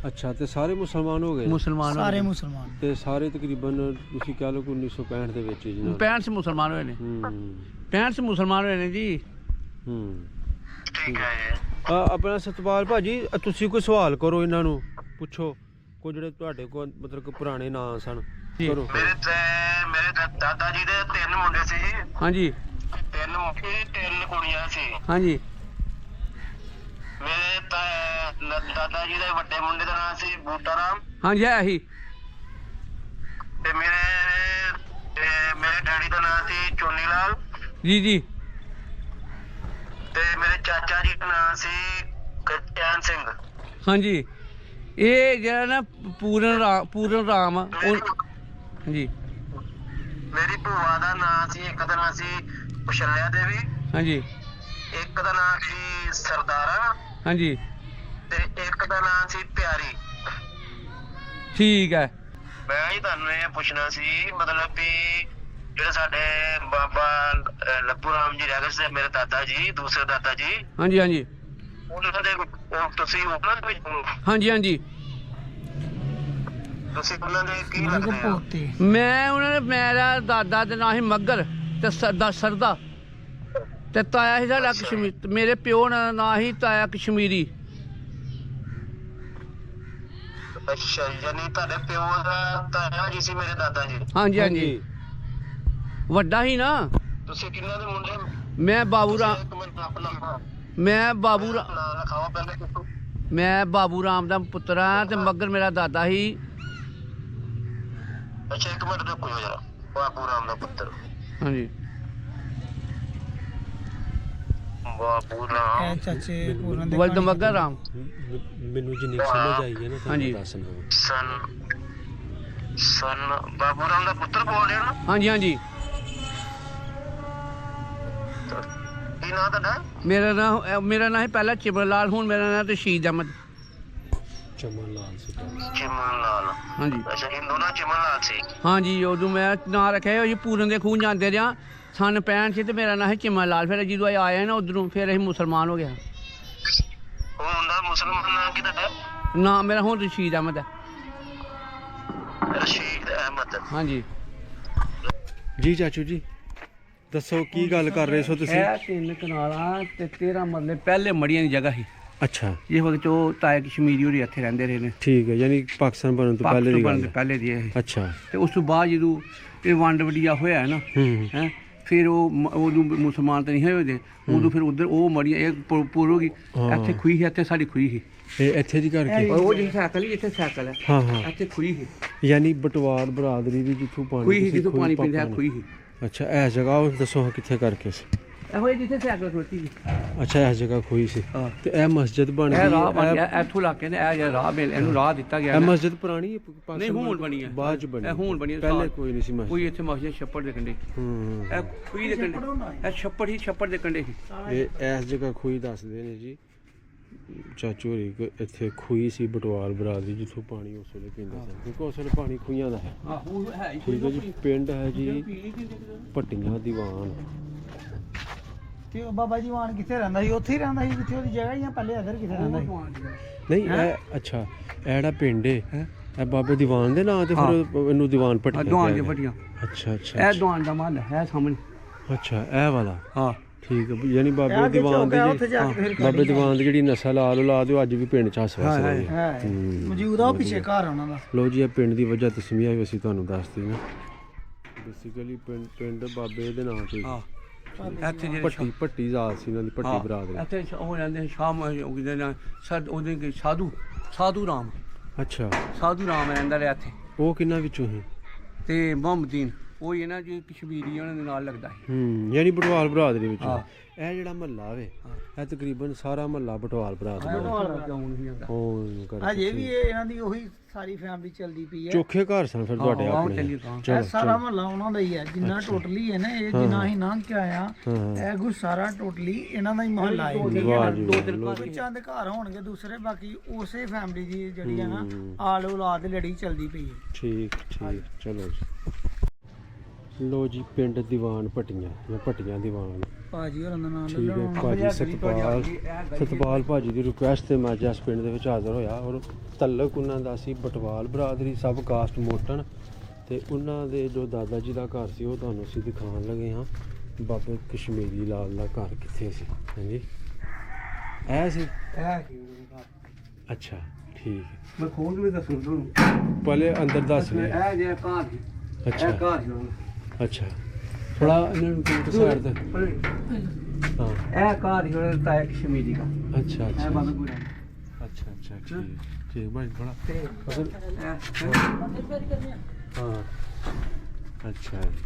ਅੱਛਾ, ਤੇ ਸਾਰੇ ਮੁਸਲਮਾਨ ਹੋ ਗਏ ਨੇ? ਮੁਸਲਮਾਨ ਹੋਏ ਸਾਰੇ ਨੇ। ਮੁਸਲਮਾਨ। ਤੇ ਸਾਰੇ ਤਕਰੀਬਨ ਤੁਸੀਂ ਕਹਿ ਲਓ ਕਿ 1965 ਦੇ ਵਿੱਚ ਜਿਹਨਾਂ 65 ਸੇ ਮੁਸਲਮਾਨ ਹੋਏ ਨੇ। 65 ਸੇ ਮੁਸਲਮਾਨ ਹੋਏ ਨੇ ਜੀ। ਠੀਕ ਹੈ ਜੀ। ਆਪਣਾ ਸਤਪਾਲ ਭਾਜੀ, ਤੁਸੀਂ ਕੋਈ ਸਵਾਲ ਕਰੋ ਇਹਨਾਂ ਨੂੰ, ਪੁੱਛੋ ਕੋਈ ਜਿਹੜੇ ਤੁਹਾਡੇ ਕੋਲ ਮਤਲਬ ਕਿ ਪੁਰਾਣੇ ਨਾਂ ਸਨ, ਕਰੋ। ਮੇਰੇ ਦਾਦਾ ਜੀ ਦੇ 3 ਮੁੰਡੇ ਸੀ ਜੀ। ਹਾਂਜੀ 3 ਮੁੰਡੇ 3 ਕੁੜੀਆਂ ਸੀ। ਹਾਂਜੀ ਮੇਰੇ ਦਾਦਾ ਜੀ ਦੇ ਵੱਡੇ ਮੁੰਡੇ ਦਾ ਨਾਮ ਸੀ ਬੂਟਾ ਰਾਮ, ਹਾਂਜੀ ਹੈ ਹੀ। ਤੇ ਮੇਰੇ ਡੈਡੀ ਦਾ ਨਾਮ ਸੀ ਚੋਨੀ ਲਾਲ, ਜੀ ਜੀ ਤੇ ਮੇਰੇ ਚਾਚਾ ਜੀ ਦਾ ਨਾਮ ਸੀ ਚੈਨ ਸਿੰਘ। ਹਾਂਜੀ, ਇਹ ਜਿਹੜਾ ਨਾ ਪੂਰਨ ਰਾਮ ਆ, ਹਾਂਜੀ ਮੇਰੀ ਭੂਆ ਦਾ ਨਾਮ ਸੀ, ਇੱਕ ਦਾ ਨਾਮ ਸੀ ਕੁਸ਼ਲਿਆ ਦੇਵੀ, ਹਾਂਜੀ ਇੱਕ ਦਾ ਨਾਮ ਸੀ ਸਰਦਾਰਾ, ਹਾਂਜੀ ਤੇ ਇੱਕ ਦਾ ਨਾਮ ਸੀ ਪਿਆਰੀ। ਠੀਕ ਹੈ। ਮੈਂ ਹੀ ਤੁਹਾਨੂੰ ਇਹ ਪੁੱਛਣਾ ਸੀ, ਮਤਲਬ ਵੀ ਜਿਹੜੇ ਸਾਡੇ ਬਾਬਾ ਲੱਭੂ ਰਾਮ ਜੀ ਰਹਿ ਗਏ ਸੀ, ਮੇਰੇ ਦਾਦਾ ਜੀ, ਦੂਸਰੇ ਦਾਦਾ ਜੀ, ਹਾਂਜੀ ਹਾਂਜੀ ਉਹਨਾਂ ਦੇ ਤੁਸੀਂ ਉਹਨਾਂ ਦੇ ਵਿੱਚ ਹਾਂਜੀ ਹਾਂਜੀ ਤੁਸੀਂ ਉਹਨਾਂ ਦੇ ਕੀ ਉਹਨਾਂ ਕੋ ਲੱਗਦੇ ਆ? ਪੋਤੇ। ਮੈਂ ਉਹਨਾਂ ਨੇ, ਮੇਰਾ ਦਾਦਾ ਦਾ ਨਾਂ ਸੀ ਮੱਗਰ ਤੇ ਸਰਦਾ ਤੇ ਤਾਇਆ ਸੀ ਸਾਡਾ ਕਸ਼ਮੀਰ। ਮੇਰੇ ਪਿਓ ਦਾ ਨਾਂ ਸੀ ਤਾਇਆ ਕਸ਼ਮੀਰੀ। ਅੱਛਾ, ਯਾਨੀ ਤੁਹਾਡੇ ਪਿਓ ਦਾ ਤਾਇਆ ਜੀ ਸੀ ਮੇਰੇ ਦਾਦਾ ਜੀ। ਹਾਂਜੀ ਹਾਂਜੀ, ਵੱਡਾ ਹੀ ਨਾ। ਤੁਸੀਂ ਕਿੰਨਾਂ ਦੇ ਮੁੰਡੇ? ਮੈਂ ਬਾਬੂ ਰਾਮ, ਇੱਕ ਮਿੰਟ ਆਪਣਾ ਮੈਂ ਬਾਬੂ ਨਾਂ ਲਿਖਾਓ ਪਹਿਲੇ ਕਿਥੋਂ। ਮੈਂ ਬਾਬੂ ਰਾਮ ਦਾ ਪੁੱਤਰ ਹਾਂ ਤੇ ਮੱਗਰ ਮੇਰਾ ਦਾਦਾ ਸੀ। ਅੱਛਾ, ਇੱਕ ਮਿੰਟ ਰੁਕੋ ਜਰਾ। ਬਾਪੂ ਰਾਮ ਦਾ ਪੁੱਤਰ ਹਾਂਜੀ ਬਾਪੂ ਇਹ ਰਾਮ ਚਾਚੇ ਪੂਰਨ ਦੇ ਵਲਦ ਮੱਗਾ ਰਾਮ ਮੈਨੂੰ ਜਿੰਨੀ ਕੁ ਸਮਝ ਆਈ ਹੈ ਨਾ ਹਾਂਜੀ। ਤੁਹਾਨੂੰ ਦੱਸਣਾ ਸਨ ਬਾਪੂ ਰਾਮ ਦਾ ਪੁੱਤਰ ਬੋਲ ਰਿਹਾ ਨਾ ਹਾਂਜੀ ਹਾਂਜੀ ਕੀ ਨਾਂ ਤੁਹਾਡਾ ਮੇਰਾ ਨਾਂ ਹੈ ਪਹਿਲਾਂ ਚਿਮਨ ਲਾਲ, ਹੁਣ ਮੇਰਾ ਨਾਂ ਰਸ਼ੀਦ ਅਹਿਮਦ। ਚਮਨ ਲਾਲ ਸੀ ਚਿਮਨ ਲਾਲ ਹਾਂਜੀ ਅੱਛਾ ਹਿੰਦੂ ਨਾਲ ਚਿਮਨ ਲਾਲ ਸੀ ਹਾਂਜੀ ਉਦੋਂ ਮੈਂ ਨਾਂ ਰੱਖਿਆ ਜੀ ਪੂਰਨ ਦੇ ਖੂਨ ਜਾਂਦੇ ਰਿਹਾ ਸਨ 65 ਸੀ ਤੇ ਮੇਰਾ ਨਾਂ ਹੈ ਚਿਮਨ ਲਾਲ। ਫਿਰ ਜਦੋਂ ਇਹ ਆਇਆ ਨਾ ਉਧਰੋਂ ਫਿਰ ਅਸੀਂ ਮੁਸਲਮਾਨ ਹੋ ਗਿਆ। ਹੁਣ ਦਾ ਮੁਸਲਮਾਨ ਨਾਂ ਕੀ ਤੁਹਾਡਾ ਨਾਂ ਮੇਰਾ ਹੁਣ ਰਸ਼ੀਦ ਅਹਿਮਦ ਹੈ। ਰਸ਼ੀਦ ਅਹਿਮਦ ਹਾਂਜੀ ਜੀ ਚਾਚੂ ਜੀ ਦੱਸੋ ਕੀ ਗੱਲ ਕਰ ਰਹੇ ਸੋ ਤੁਸੀਂ ਇਹ 3 ਕਨਾਲਾਂ ਤੇ 13 ਮਰਲੇ ਪਹਿਲੇ ਮੜੀਆਂ ਦੀ ਜਗ੍ਹਾ ਸੀ। ਅੱਛਾ ਜਿਸ ਵਕਤ ਉਹ ਤਾਇਆ ਕਸ਼ਮੀਰੀ ਹੋਰੀ ਇੱਥੇ ਰਹਿੰਦੇ ਰਹੇ ਨੇ। ਠੀਕ ਹੈ, ਯਾਨੀ ਪਾਕਿਸਤਾਨ ਬਣਨ ਤੋਂ ਪਹਿਲੇ ਦੀ ਗੱਲ ਹੈ। ਪਹਿਲੇ ਦੀ ਇਹ ਅੱਛਾ ਤੇ ਉਸ ਤੋਂ ਬਾਅਦ ਜਦੋਂ ਇਹ ਵੰਡ ਵਡੀਆ ਹੋਇਆ ਨਾ ਹੈ ਫਿਰ ਉਦੋਂ ਮੁਸਲਮਾਨ ਤਾਂ ਨਹੀਂ ਹੋਏ ਉਹਦੇ ਉਦੋਂ ਫਿਰ ਉਧਰ ਉਹ ਮੜੀਆਂ ਇਹ ਪੂਰ ਹੋ ਗਈ। ਇੱਥੇ ਖੂਹੀ ਸੀ, ਇੱਥੇ ਸਾਡੀ ਖੂਹੀ ਸੀ। ਇਹ ਇੱਥੇ ਦੀ ਕਰਕੇ ਉਹ ਜਿਹੜੀ ਸਾਈਕਲ ਹੀ ਇੱਥੇ ਸਾਈਕਲ ਹੈ ਹਾਂ ਹਾਂ, ਇੱਥੇ ਖੂਹੀ ਸੀ। ਯਾਨੀ ਬਟਵਾਰ ਬਰਾਦਰੀ ਦੀ ਜਿੱਥੋਂ ਪਾਣੀ ਖੂਹੀ ਸੀ ਤੁਸੀਂ ਜਿੱਥੋਂ ਪਾਣੀ ਪੀਂਦੇ ਆ ਪਾਪਾ ਖੂਹੀ ਸੀ। ਅੱਛਾ ਇਹ ਜਗ੍ਹਾ ਉਹ ਦੱਸੋ ਹਾਂ ਕਿੱਥੇ ਕਰਕੇ ਸੀ। ਇਹੋ ਜਿਹੀ ਜਿੱਥੇ ਸਾਈਕਲ ਖਲੋਤੀ ਸੀ। ਅੱਛਾ ਇਹ ਜਗ੍ਹਾ ਖੋਈ ਸੀ ਹਾਂ। ਤੇ ਇਹ ਮਸਜਿਦ ਬਣ ਇਹ ਗਈ ਰਾਹ ਬਣ ਇਹ ਗਿਆ ਇੱਥੋਂ ਲਾ ਕੇ ਨੇ ਇਹ ਜਿਹੜਾ ਰਾਹ ਮਿਲ ਇਹਨੂੰ ਰਾਹ ਦਿੱਤਾ ਗਿਆ ਇਹ ਨਾ। ਮਸਜਿਦ ਪੁਰਾਣੀ ਹੈ ਪਾਕਿਸਤਾਨ ਨਹੀਂ ਹੁਣ ਬਣੀ ਹੈ ਬਾਅਦ ਚ ਬਣੀ ਇਹ ਹੁਣ ਬਣੀ ਹੈ। ਪਹਿਲੇ ਕੋਈ ਨਹੀਂ ਸੀ ਮਸਜਿਦ ਕੋਈ ਇੱਥੇ ਮਸਜਿਦ ਛੱਪੜ ਦੇ ਕੰਢੇ ਹੂੰ ਇਹ ਖੂਹੀ ਦੇ ਕੰਢੇ ਇਹ ਛੱਪੜ ਹੀ ਛੱਪੜ ਦੇ ਕੰਢੇ ਸੀ। ਇਹ ਇਸ ਜਗ੍ਹਾ ਖੂਹੀ ਦੱਸਦੇ ਨੇ ਜੀ ਚਾਚੂ ਹੋਰੀ ਕਿ ਇੱਥੇ ਖੂਹੀ ਸੀ ਬਟਵਾਰ ਬਰਾਦਰੀ ਜਿੱਥੋਂ ਪਾਣੀ ਉਸ ਵੇਲੇ ਪੀਂਦੇ ਸਨ ਕਿਉਂਕਿ ਉਸ ਵੇਲੇ ਪਾਣੀ ਖੂਹੀਆਂ ਦਾ ਹੈ। ਆਹੋ ਹੈ ਹੀ ਠੀਕ ਹੈ ਜੀ, ਪਿੰਡ ਹੈ ਜੀ ਭੱਟੀਆਂ ਦੀਵਾਨ। ਤੇ ਉਹ ਬਾਬਾ ਜੀ ਵਾਣ ਕਿੱਥੇ ਰਹਿੰਦਾ ਸੀ? ਉੱਥੇ ਹੀ ਰਹਿੰਦਾ ਸੀ ਜਿੱਥੇ ਉਹਦੀ ਜਗ੍ਹਾ ਜਾਂ ਪਹਿਲੇ ਅਦਰ ਕਿੱਥੇ ਰਹਿੰਦਾ ਸੀ? ਨਹੀਂ ਇਹ ਅੱਛਾ ਇਹ ਜਿਹੜਾ ਪਿੰਡ ਹੈ ਇਹ ਬਾਬੇ ਦੀਵਾਨ ਦੇ ਨਾਂ ਤੇ ਫਿਰ ਇਹਨੂੰ ਦੀਵਾਨ ਭੱਟੀਆਂ ਦੁਆਨ ਕਿਹਾ ਦੀਆਂ ਗਿਆ। ਫਟੀਆਂ ਅੱਛਾ ਅੱਛਾ ਇਹ ਦੁਆਨ ਦਾ ਮਹੱਲ ਹੈ ਸਾਹਮਣੇ। ਅੱਛਾ ਇਹ ਵਾਲਾ ਹਾਂ ਠੀਕ ਹੈ, ਯਾਨੀ ਬਾਬੇ ਦੀਵਾਨ ਦੀ ਉੱਥੇ ਜਾ ਕੇ ਫਿਰ ਬਾਬੇ ਦੀਵਾਨ ਦੀ ਜਿਹੜੀ ਨਸਲ ਆਲ ਔਲਾਦ ਉਹ ਅੱਜ ਵੀ ਪਿੰਡ ਚ ਹੱਸ ਵਸ ਰਹੀ ਹੈ। ਹੈ ਮੌਜੂਦ ਆ ਉਹ ਪਿੱਛੇ ਘਰ ਉਹਨਾਂ ਦਾ। ਲੋ ਜੀ ਇਹ ਪਿੰਡ ਦੀ ਵਜ੍ਹਾ ਤਸਮੀਆ ਵੀ ਅਸੀਂ ਤੁਹਾਨੂੰ ਦੱਸਦੀ ਨਾ ਬੇਸਿਕਲੀ ਪਿੰਡ ਬਾਬੇ ਦੇ ਨਾਂ ਤੇ ਹਾਂ ਇੱਥੇ ਜਿਹੜੇ ਭੱਟੀ ਜ਼ਾਤ ਸੀ ਇਹਨਾਂ ਦੀ ਭੱਟੀ ਬਰਾਦਰੀ। ਇੱਥੇ ਉਹ ਰਹਿੰਦੇ ਸ਼ਾਮ ਉਹਦੇ ਨਾਲ ਉਹਦੇ ਕੇ ਸਾਧੂ ਰਾਮ ਅੱਛਾ ਰਹਿੰਦਾ ਰਿਹਾ ਇੱਥੇ। ਉਹ ਕਿੰਨਾ ਵਿੱਚੋਂ ਸੀ? ਤੇ ਮੁਹੰਮਦੀਨ ਉਹ ਹੀ ਨਾ ਜੀ ਕਸ਼ਮੀਰੀ ਉਹਨਾਂ ਦੇ ਨਾਲ ਲੱਗਦਾ ਸੀ। ਯਾਨੀ ਬਟਵਾਲ ਬਰਾਦਰੀ ਵਿੱਚ ਹਾਂ। ਇਹ ਜਿਹੜਾ ਮਹੱਲਾ ਵੇ ਇਹ ਤਕਰੀਬਨ ਸਾਰਾ ਮਹੱਲਾ ਬਟਵਾਲ ਬਰਾਦਰੀ ਦਾ ਉਹ ਕਰ ਹਜੇ ਵੀ ਇਹ ਇਹਨਾਂ ਦੀ ਉਹੀ ਸਾਰੀ ਫੈਮਿਲੀ ਚੱਲਦੀ ਪਈ ਹੈ। ਚੋਖੇ ਘਰ ਸਨ ਫਿਰ ਤੁਹਾਡੇ ਆਪਣੇ। ਇਹ ਚਲੋ ਸਾਰਾ ਮਹੱਲਾ ਉਹਨਾਂ ਦਾ ਹੀ ਹੈ ਜਿੰਨਾ ਟੋਟਲੀ ਹੈ ਨਾ ਇਹ ਜਿੰਨਾ ਹੀ ਲੰਘ ਕੇ ਆਇਆ ਇਹ ਕੁਝ ਸਾਰਾ ਟੋਟਲੀ ਇਹਨਾਂ ਦਾ ਹੀ ਮਹੱਲਾ ਹੈ। ਵਾਹ ਜੀ ਵਾਹ। ਕੋਈ ਚੰਦ ਘਰ ਹੋਣਗੇ ਦੂਸਰੇ ਬਾਕੀ ਉਸੇ ਫੈਮਿਲੀ ਦੀ ਜਿਹੜੀ ਹੈ ਨਾ ਆਲ ਔਲਾਦ ਲੜੀ ਚੱਲਦੀ ਪਈ ਹੈ। ਠੀਕ ਚਲੋ ਜੀ। ਲੋ ਜੀ ਪਿੰਡ ਦੀਵਾਨ ਭੱਟੀਆਂ ਜਾਂ ਭੱਟੀਆਂ ਦੀਵਾਨ ਭਾਜੀ ਹੋਰਾਂ ਦਾ ਨਾਮ ਠੀਕ ਹੈ ਭਾਜੀ ਸਤਪਾਲ ਭਾਜੀ ਦੀ ਰਿਕੁਐਸਟ ਤੇ ਮੈਂ ਅੱਜ ਇਸ ਪਿੰਡ ਦੇ ਵਿੱਚ ਹਾਜ਼ਰ ਹੋਇਆ ਔਰ ਤਲਕ ਉਹਨਾਂ ਦਾ ਸੀ ਬਟਵਾਲ ਬਰਾਦਰੀ ਸਬ ਕਾਸਟ ਮੋਟਨ ਤੇ ਉਹਨਾਂ ਦੇ ਜੋ ਦਾਦਾ ਜੀ ਦਾ ਘਰ ਸੀ ਉਹ ਤੁਹਾਨੂੰ ਅਸੀਂ ਦਿਖਾਉਣ ਲੱਗੇ ਹਾਂ। ਬਾਬੇ ਕਸ਼ਮੀਰੀ ਲਾਲ ਦਾ ਘਰ ਕਿੱਥੇ ਸੀ? ਹਾਂਜੀ ਇਹ ਸੀ ਅੱਛਾ ਠੀਕ ਹੈ ਮੈਂ ਖੋਲ ਵੀ ਦੱਸੂ ਤੁਹਾਨੂੰ ਪਹਿਲੇ ਅੰਦਰ ਦੱਸ ਲੈ ਇਹ ਜੇ ਘਰ ਸੀ ਅੱਛਾ ਇਹ ਘਰ ਸੀ ਅੱਛਾ ਥੋੜਾ ਇਹਨਾਂ ਨੂੰ ਕਿਉਂ ਸਾਈਡ ਤੇ ਹਾਂ ਇਹ ਘਰ ਹੀ ਉਹਨਾਂ ਦਾ ਤਾਇਆ ਕਸ਼ਮੀਰੀ ਦਾ। ਅੱਛਾ ਇਹ ਅੱਛਾ ਬਾਬਾ ਗੁਰਾ ਅੱਛਾ ਠੀਕ ਭਾਈ ਥੋੜਾ ਤੇ ਹਾਂ ਅੱਛਾ ਜੀ।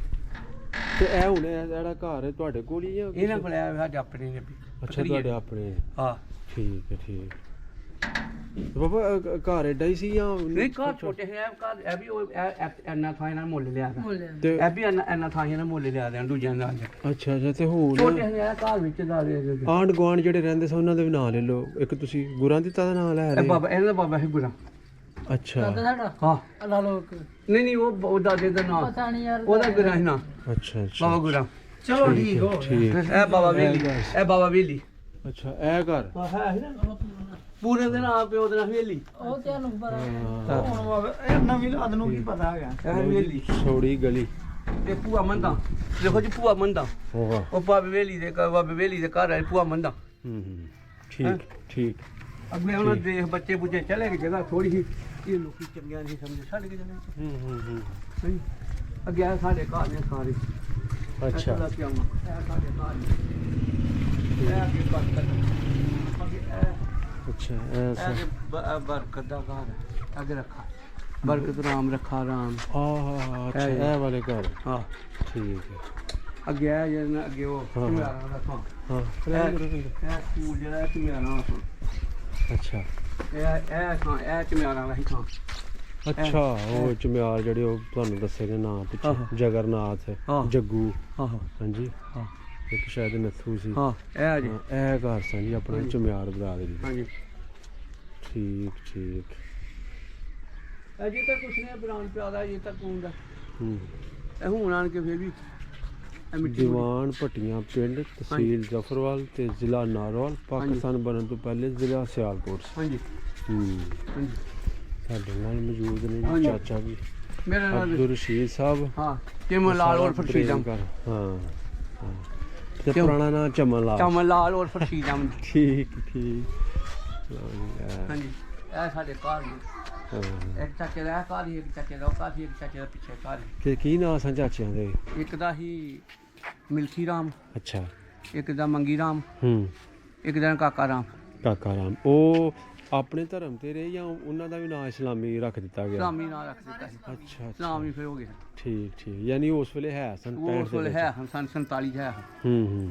ਤੇ ਇਹ ਹੁਣ ਇਹ ਜਿਹੜਾ ਘਰ ਹੈ ਤੁਹਾਡੇ ਕੋਲ ਹੀ ਆ ਇਹਨਾਂ ਕੋਲ ਆਇਆ ਸਾਡੇ ਆਪਣੇ ਨੇ ਵੀ। ਅੱਛਾ ਤੁਹਾਡੇ ਆਪਣੇ ਨੇ। ਹਾਂ ਠੀਕ ਹੈ ਠੀਕ ਤੇ ਬਾਬਾ ਘਰ ਐਡਾ ਹੀ ਸੀ ਜਾਂ ਨਹੀਂ ਘਰ ਛੋਟੇ ਹੈ ਘਰ ਇਹ ਵੀ ਉਹ ਇੰਨਾ ਥਾਂ ਇਹਨਾਂ ਨੇ ਮੁੱਲ ਲਿਆ ਤੇ ਇਹ ਵੀ ਇੰਨਾ ਥਾਂ ਇਹਨਾਂ ਨੇ ਮੁੱਲ ਲਿਆ ਦੇ ਦੂਜਿਆਂ ਦਾ ਅੱਛਾ ਤੇ ਹੁਣ ਛੋਟੇ ਹੈ ਘਰ ਵਿੱਚ ਦਾ ਦੇ ਆਂਢ ਗੁਆਂਢ ਜਿਹੜੇ ਰਹਿੰਦੇ ਸਨ ਉਹਨਾਂ ਦੇ ਵੀ ਨਾਂ ਲੈ ਲਓ। ਇੱਕ ਤੁਸੀਂ ਗੁਰਾਂ ਦਿੱਤਾ ਦਾ ਨਾਂ ਲੈ ਇਹ ਰਹੇ ਬਾਬਾ ਇਹਨਾਂ ਦਾ ਬਾਬਾ ਹੈ ਗੁਰਾ। ਅੱਛਾ ਹਾਂ ਅੱਲਾ ਲੋਕ ਨਹੀਂ ਉਹ ਦਾਦੇ ਦਾ ਨਾਮ ਪਤਾ ਨਹੀਂ ਯਾਰ ਉਹਦਾ ਗੁਰਾ ਹੈ ਨਾ ਅੱਛਾ ਬਾਬਾ ਗੁਰਾ। ਚਲੋ ਠੀਕ ਹੋ ਠੀਕ ਇਹ ਬਾਬਾ ਵੇਲੀ ਇਹ ਬਾਬਾ ਵੇਲੀ ਅੱਛਾ ਇਹ ਘਰ ਹੈ ਨਾ ਪੂਰੇ ਦੇ ਨਾਮ ਪਿਓ ਦੇ ਨਾਲ ਵੇਲੀ ਉਹ ਤੁਹਾਨੂੰ ਪਤਾ ਹੁਣ ਬਾਬਾ ਇਹ ਨਵੀਂ ਲਾਦ ਨੂੰ ਕੀ ਪਤਾ ਹੈਗਾ। ਇਹ ਵੇਲੀ ਸੌੜੀ ਗਲੀ ਤੇ ਭੂਆ ਮੰਦਾ ਦੇਖੋ ਜੀ ਭੂਆ ਮੰਦਾ ਹੋਗਾ ਉਹ ਬਾਬੇ ਵੇਲੀ ਦੇ ਘਰ ਹੈ ਭੂਆ ਮੰਦਾ। ਠੀਕ ਅੱਗੇ ਉਹਨਾਂ ਦੇ ਬੱਚੇ ਬੁੱਚੇ ਚਲੇ ਗਏ ਜਗ੍ਹਾ ਥੋੜੀ ਜਿਹੀ ਇਹ ਲੋਕੀ ਚੰਗਿਆਂ ਨਹੀਂ ਸਮਝੇ ਛੱਡ ਕੇ ਚਲੇ ਨਹੀਂ ਅੱਗੇ ਆ ਸਾਡੇ ਘਰ ਨੇ ਸਾਰੇ ਅੱਛਾ ਲੱਗ ਗਿਆ ਇਹ ਸਾਡੇ ਘਰ ਨੇ ਇਹ ਅੱਗੇ ਬਰਕਤ ਅੱਗੇ ਇਹ ਅੱਛਾ ਐਸਾ ਇਹ ਬਰਕਤ ਦਾ ਘਰ ਹੈ ਅੱਗੇ ਰੱਖਾ ਬਰਕਤ ਰਾਮ ਰੱਖਾ ਰਾਮ। ਅੱਛਾ ਇਹ ਵਾਲੇ ਘਰ ਹਾਂ ਠੀਕ ਹੈ। ਅੱਗੇ ਆ ਜਿਹੜਾ ਅੱਗੇ ਉਹ ਹਾਂ। ਚਮਿਆਰਾਂ ਦਾ ਥਾਂ। ਹਾਂ ਇਹ ਸਕੂਲ ਜਿਹੜਾ ਹੈ ਚਮਿਆਰਾਂ ਦਾ ਥਾਂ। ਅੱਛਾ ਇਹ ਥਾਂ ਇਹ ਚਮਿਆਰਾਂ ਦਾ ਹੀ ਥਾਂ। ਅੱਛਾ ਉਹ ਚਮਿਆਰ ਜਿਹੜੇ ਉਹ ਤੁਹਾਨੂੰ ਦੱਸੇ ਨੇ ਨਾਂ ਆਹੋ। ਪਿੱਛੇ ਜਗਰਨਾਥ ਆਹੋ। ਜੱਗੂ ਆਹੋ ਹਾਂਜੀ ਹਾਂ ਇੱਕ ਸ਼ਾਇਦ ਨੱਥੂ ਸੀ। ਹਾਂ ਇਹ ਆ ਜੀ। ਇਹ ਘਰ ਸਨ ਜੀ ਆਪਣਾ ਹਾਂਜੀ। ਚਮਿਆਰ ਬਰਾਦਰੀ ਦੇ। ਹਾਂਜੀ ਠੀਕ ਠੀਕ ਅਜੇ ਤੱਕ ਕੁਛ ਨਹੀਂ ਬਰਾਨ ਪਿਆਦਾ ਅਜੇ ਤੱਕ ਹੁੰਦਾ। ਹੂੰ ਇਹ ਹੁਣ ਆਣ ਕੇ ਫਿਰ ਵੀ ਇਹ ਮਿੱਟੀ ਦੀਵਾਨ ਭੱਟੀਆਂ ਪਿੰਡ ਤਹਿਸੀਲ ਜ਼ਫਰਵਾਲ ਤੇ ਜ਼ਿਲ੍ਹਾ ਨਾਰੋਵਾਲ ਪਾਕਿਸਤਾਨ ਬਣਨ ਤੋਂ ਪਹਿਲੇ ਜ਼ਿਲ੍ਹਾ ਸਿਆਲਕੋਟ ਸੀ। ਹਾਂਜੀ ਹੂੰ ਹਾਂਜੀ ਸਾਡੇ ਨਾਲ ਮੌਜੂਦ ਨੇ ਜੀ ਹਾਂਜੀ। ਚਾਚਾ ਵੀ ਮੇਰਾ ਨਾਮ ਅਬਦੁਲ ਰਸ਼ੀਦ ਸਾਹਿਬ। ਹਾਂ ਚਮਨ ਲਾਲ ਔਰ ਫਰਸ਼ੀਦ ਅਹਿਮਦ। ਹਾਂ ਤੇ ਪੁਰਾਣਾ ਨਾਮ ਚਮਨ ਲਾਲ। ਚਮਨ ਲਾਲ ਔਰ ਫਰਸ਼ੀਦ ਅਹਿਮਦ। ਠੀਕ ਠੀਕ ਹਾਂਜੀ ਇਹ ਸਾਡੇ ਘਰ ਨੇ। ਹਾਂ ਇੱਕ ਚਾਚੇ ਦਾ ਇਹ ਘਰ ਹੀ, ਇੱਕ ਚਾਚੇ ਦਾ ਉਹ ਘਰ ਹੀ, ਇੱਕ ਚਾਚੇ ਦਾ ਪਿੱਛੇ ਘਰ ਹੀ। ਤੇ ਕੀ ਨਾਂ ਸਨ ਚਾਚਿਆਂ ਦੇ? ਇੱਕ ਦਾ ਹੀ ਮਿਲਖੀ ਰਾਮ, ਅੱਛਾ ਇੱਕ ਦਾ ਮੰਗੀ ਰਾਮ, ਹੂੰ ਇੱਕ ਦਾ ਕਾਕਾ ਰਾਮ। ਕਾਕਾ ਰਾਮ ਉਹ ਆਪਣੇ ਧਰਮ ਤੇ ਰਹੇ ਜਾਂ ਉਹਨਾਂ ਦਾ ਵੀ ਨਾਂ ਇਸਲਾਮੀ ਰੱਖ ਦਿੱਤਾ ਗਿਆ? ਇਸਲਾਮੀ ਨਾਂ ਰੱਖ ਦਿੱਤਾ ਸੀ। ਅੱਛਾ ਇਸਲਾਮੀ ਫਿਰ ਹੋ ਗਿਆ। ਠੀਕ ਠੀਕ ਯਾਨੀ ਉਸ ਵੇਲੇ ਹੈ ਸਨ ਉਹ 65 ਉਸ ਵੇਲੇ ਹੈ ਸਨ 47 ਚ ਹੈ। ਹੂੰ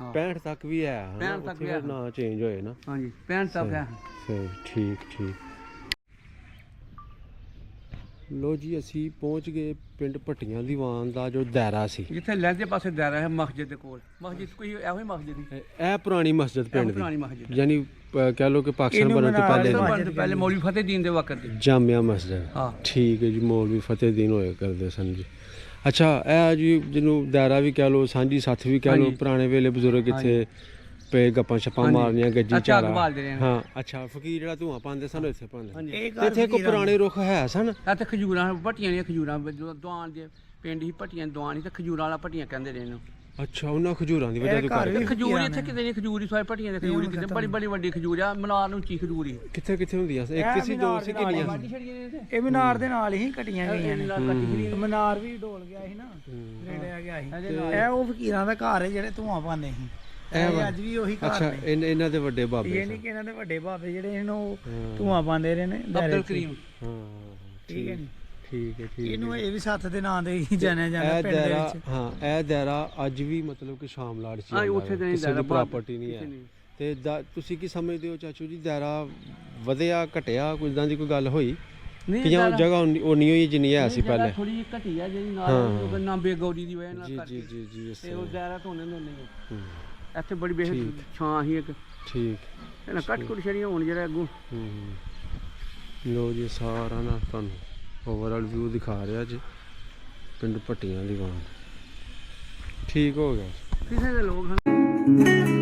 ਹਾਂ 65 ਤੱਕ ਵੀ ਹੈ 65 ਤੱਕ ਵੀ ਹੈ। ਨਾਂ ਚੇਂਜ ਹੋਏ ਨਾ। ਹਾਂਜੀ 65 ਤੱਕ ਹੈ। ਸਹੀ ਠੀਕ ਠੀਕ ਲੋ ਜੀ ਅਸੀਂ ਪਹੁੰਚ ਗਏ ਪਿੰਡ ਭੱਟੀਆਂ ਦੀਵਾਨ ਦਾ ਜੋ ਦਾਇਰਾ ਸੀ। ਜਿੱਥੇ ਲਹਿੰਦੇ ਪਾਸੇ ਦਾਇਰਾ ਹੈ ਮਸਜਿਦ ਦੇ ਕੋਲ। ਮਸਜਿਦ ਕੋਈ ਇਹੋ ਹੀ ਮਸਜਿਦ ਹੀ ਇਹ ਪੁਰਾਣੀ ਮਸਜਿਦ ਪਿੰਡ ਪੁਰਾਣੀ ਦੀ ਮਸਜਿਦ ਯਾਨੀ ਕਹਿ ਲਓ ਕਿ ਪਾਕਿਸਤਾਨ ਬਣਨ ਤੋਂ ਪਹਿਲੇ ਬਣਨ ਤੋਂ ਪਹਿਲੇ ਮੌਲਵੀ ਫਤਿਹਦੀਨ ਦੇ ਵਕਤ ਦੀ। ਜਾਮਿਆ ਮਸਜਿਦ ਹਾਂ ਠੀਕ ਹੈ ਜੀ ਮੌਲਵੀ ਫਤਿਹਦੀਨ ਹੋਇਆ ਕਰਦੇ ਸਨ ਜੀ। ਅੱਛਾ ਇਹ ਜੀ ਜਿਹਨੂੰ ਦਾਇਰਾ ਵੀ ਕਹਿ ਲਓ ਸਾਂਝੀ ਸੱਥ ਵੀ ਕਹਿ ਲਓ ਹਾਂਜੀ। ਪੁਰਾਣੇ ਵੇਲੇ ਬਜ਼ੁਰਗ ਇੱਥੇ ਪੇ ਗੱਪਾਂ ਛੱਪਾਂ ਹਾਂਜੀ। ਮਾਰਨੀਆਂ ਗੱਜੀ ਅੱਛਾ, ਅੱਗ ਚਾਲਾ ਬਾਲਦੇ ਰਹੇ ਨੇ। ਹਾਂ ਅੱਛਾ ਫਕੀਰ ਜਿਹੜਾ ਧੂਆਂ ਪਾਉਂਦੇ ਸਨ ਇੱਥੇ ਪਾਉਂਦੇ ਹਾਂਜੀ ਇਹ ਇੱਥੇ ਕੋਈ ਪੁਰਾਣੇ ਰੁੱਖ ਹੈ ਸਨ? ਇੱਥੇ ਖਜੂਰਾਂ ਭੱਟੀਆਂ ਦੀਆਂ ਖਜੂਰਾਂ ਜਦੋਂ ਦੁਆਨ ਦੇ ਪਿੰਡ ਹੀ ਭੱਟੀਆਂ ਦੁਆਨ ਹੀ ਤੇ ਖਜੂਰਾਂ ਵਾਲਾ ਭੱਟੀਆਂ ਕਹਿੰਦੇ ਰਹੇ ਨੇ। ਅੱਛਾ ਉਹਨਾਂ ਖਜੂਰਾਂ ਦੀ ਵਜ੍ਹਾ ਤੋਂ ਘਰ ਕਰ ਵੀ ਖਜੂਰ ਇੱਥੇ ਕਿਤੇ ਨਹੀਂ ਖਜੂਰ ਹੀ ਸੋਏ ਭੱਟੀਆਂ ਦੇ ਖਜੂਰ ਕਿਤੇ ਬੜੀ ਬੜੀ ਵੱਡੀ ਖਜੂਰ ਆ ਮਨਾਰ ਨੂੰ ਉੱਚੀ ਖਜੂਰ ਹੀ। ਕਿੱਥੇ ਕਿੱਥੇ ਹੁੰਦੀਆਂ ਸੀ? ਇੱਕ ਸੀ ਦੋ ਸੀ ਕਿੰਨੀਆਂ ਸੀ? ਵੱਡੀ ਛੜੀਆਂ ਨੇ ਇੱਥੇ। ਇਹ ਮਨਾਰ ਦੇ ਨਾਲ ਹੀ ਕਟੀਆਂ ਗਈਆਂ ਨੇ। ਕੱਟੀ ਮਨਾਰ ਵੀ ਡੋਲ ਗਿਆ ਸੀ ਨਾ ਰੇੜਿਆ ਗਿਆ ਸੀ। ਇਹਦੇ ਨਾਲ। ਇਹ ਉਹ ਫਕੀਰਾਂ ਦਾ ਘਰ ਹੈ ਜਿਹੜੇ ਧੂਆਂ ਪਾਉਂਦੇ ਸੀ। ਇਹ ਅੱਜ ਵੀ ਉਹੀ ਘਰ ਅੱਛਾ ਨੇ। ਇਹਨਾਂ ਦੇ ਵੱਡੇ ਬਾਬੇ ਇਹ ਸਨ। ਨਹੀਂ ਕਿ ਇਹਨਾਂ ਦੇ ਵੱਡੇ ਬਾਬੇ ਜਿਹੜੇ ਇਹਨੂੰ ਹਾਂ। ਧੂਆਂ ਪਾਉਂਦੇ ਰਹੇ ਨੇ ਦਾਇਰੇ ਅਬਦੁਲ ਚ। ਕਰੀਮ। ਹਾਂ ਠੀਕ ਹੈ ਨੀ? ਠੀਕ ਹੈ ਠੀਕ ਇਹਨੂੰ ਇਹ ਵੀ ਸੱਥ ਦੇ ਨਾਂ ਦੇ ਹੀ ਜਾਣਿਆ ਜਾਂਦਾ ਇਹ ਪਿੰਡ ਦੇ ਦਾਇਰਾ ਵਿੱਚ। ਹਾਂ ਇਹ ਦਾਇਰਾ ਅੱਜ ਵੀ ਮਤਲਬ ਕਿ ਸ਼ਾਮਲਾਟ ਚ ਹਾਂ, ਆਉਂਦਾ ਉੱਥੇ ਹੈ। ਤਾਂ ਨਹੀਂ ਕਿਸੇ ਦੀ ਦਾਇਰਾ ਪ੍ਰਾਪਰਟੀ ਨਹੀਂ ਕਿਸੇ ਹੈ। ਨਹੀਂ। ਤੇ ਤੁਸੀਂ ਕੀ ਸਮਝਦੇ ਹੋ ਚਾਚੂ ਜੀ ਦਾਇਰਾ ਵਧਿਆ ਘਟਿਆ ਕੋਈ ਇਦਾਂ ਦੀ ਕੋਈ ਗੱਲ ਹੋਈ ਕਿ ਜਾਂ ਜਗ੍ਹਾ ਉਨੀ ਹੋਈ ਜਿੰਨੀ ਹੈ ਸੀ ਪਹਿਲੇ? ਥੋੜੀ ਜਿਹੀ ਘਟੀ ਆ ਜਿਹੜੀ ਹਾਂ। ਨਾਲ ਨਾਬੇ ਗੌਰੀ ਦੀ ਵਜ੍ਹਾ ਨਾਲ ਜੀ ਕਰਕੇ ਜੀ ਜੀ ਜੀ ਤੇ ਉਹ ਦਾਇਰਾ ਤੋਂ ਨਹੀਂ ਹੂੰ, ਇੱਥੇ ਬੜੀ ਬੇਹਦ ਠੀਕ। ਛਾਂ ਹੀ ਇੱਕ ਠੀਕ ਇਹਨਾਂ ਕੱਟ ਕੁੱਟ ਛੜੀਆਂ ਹੋਣ ਜਿਹੜਾ ਅੱਗੋਂ ਲੋ ਜੀ ਸਾਰਾ ਨਾ ਤੁਹਾਨੂੰ ਓਵਰਆਲ ਵਿਊ ਦਿਖਾ ਰਿਹਾ ਜੀ ਪਿੰਡ ਭੱਟੀਆਂ ਦੀਵਾਨ। ਠੀਕ ਹੋ ਗਿਆ। ਕਿਸੇ ਦੇ ਲੋਕ ਹਨ।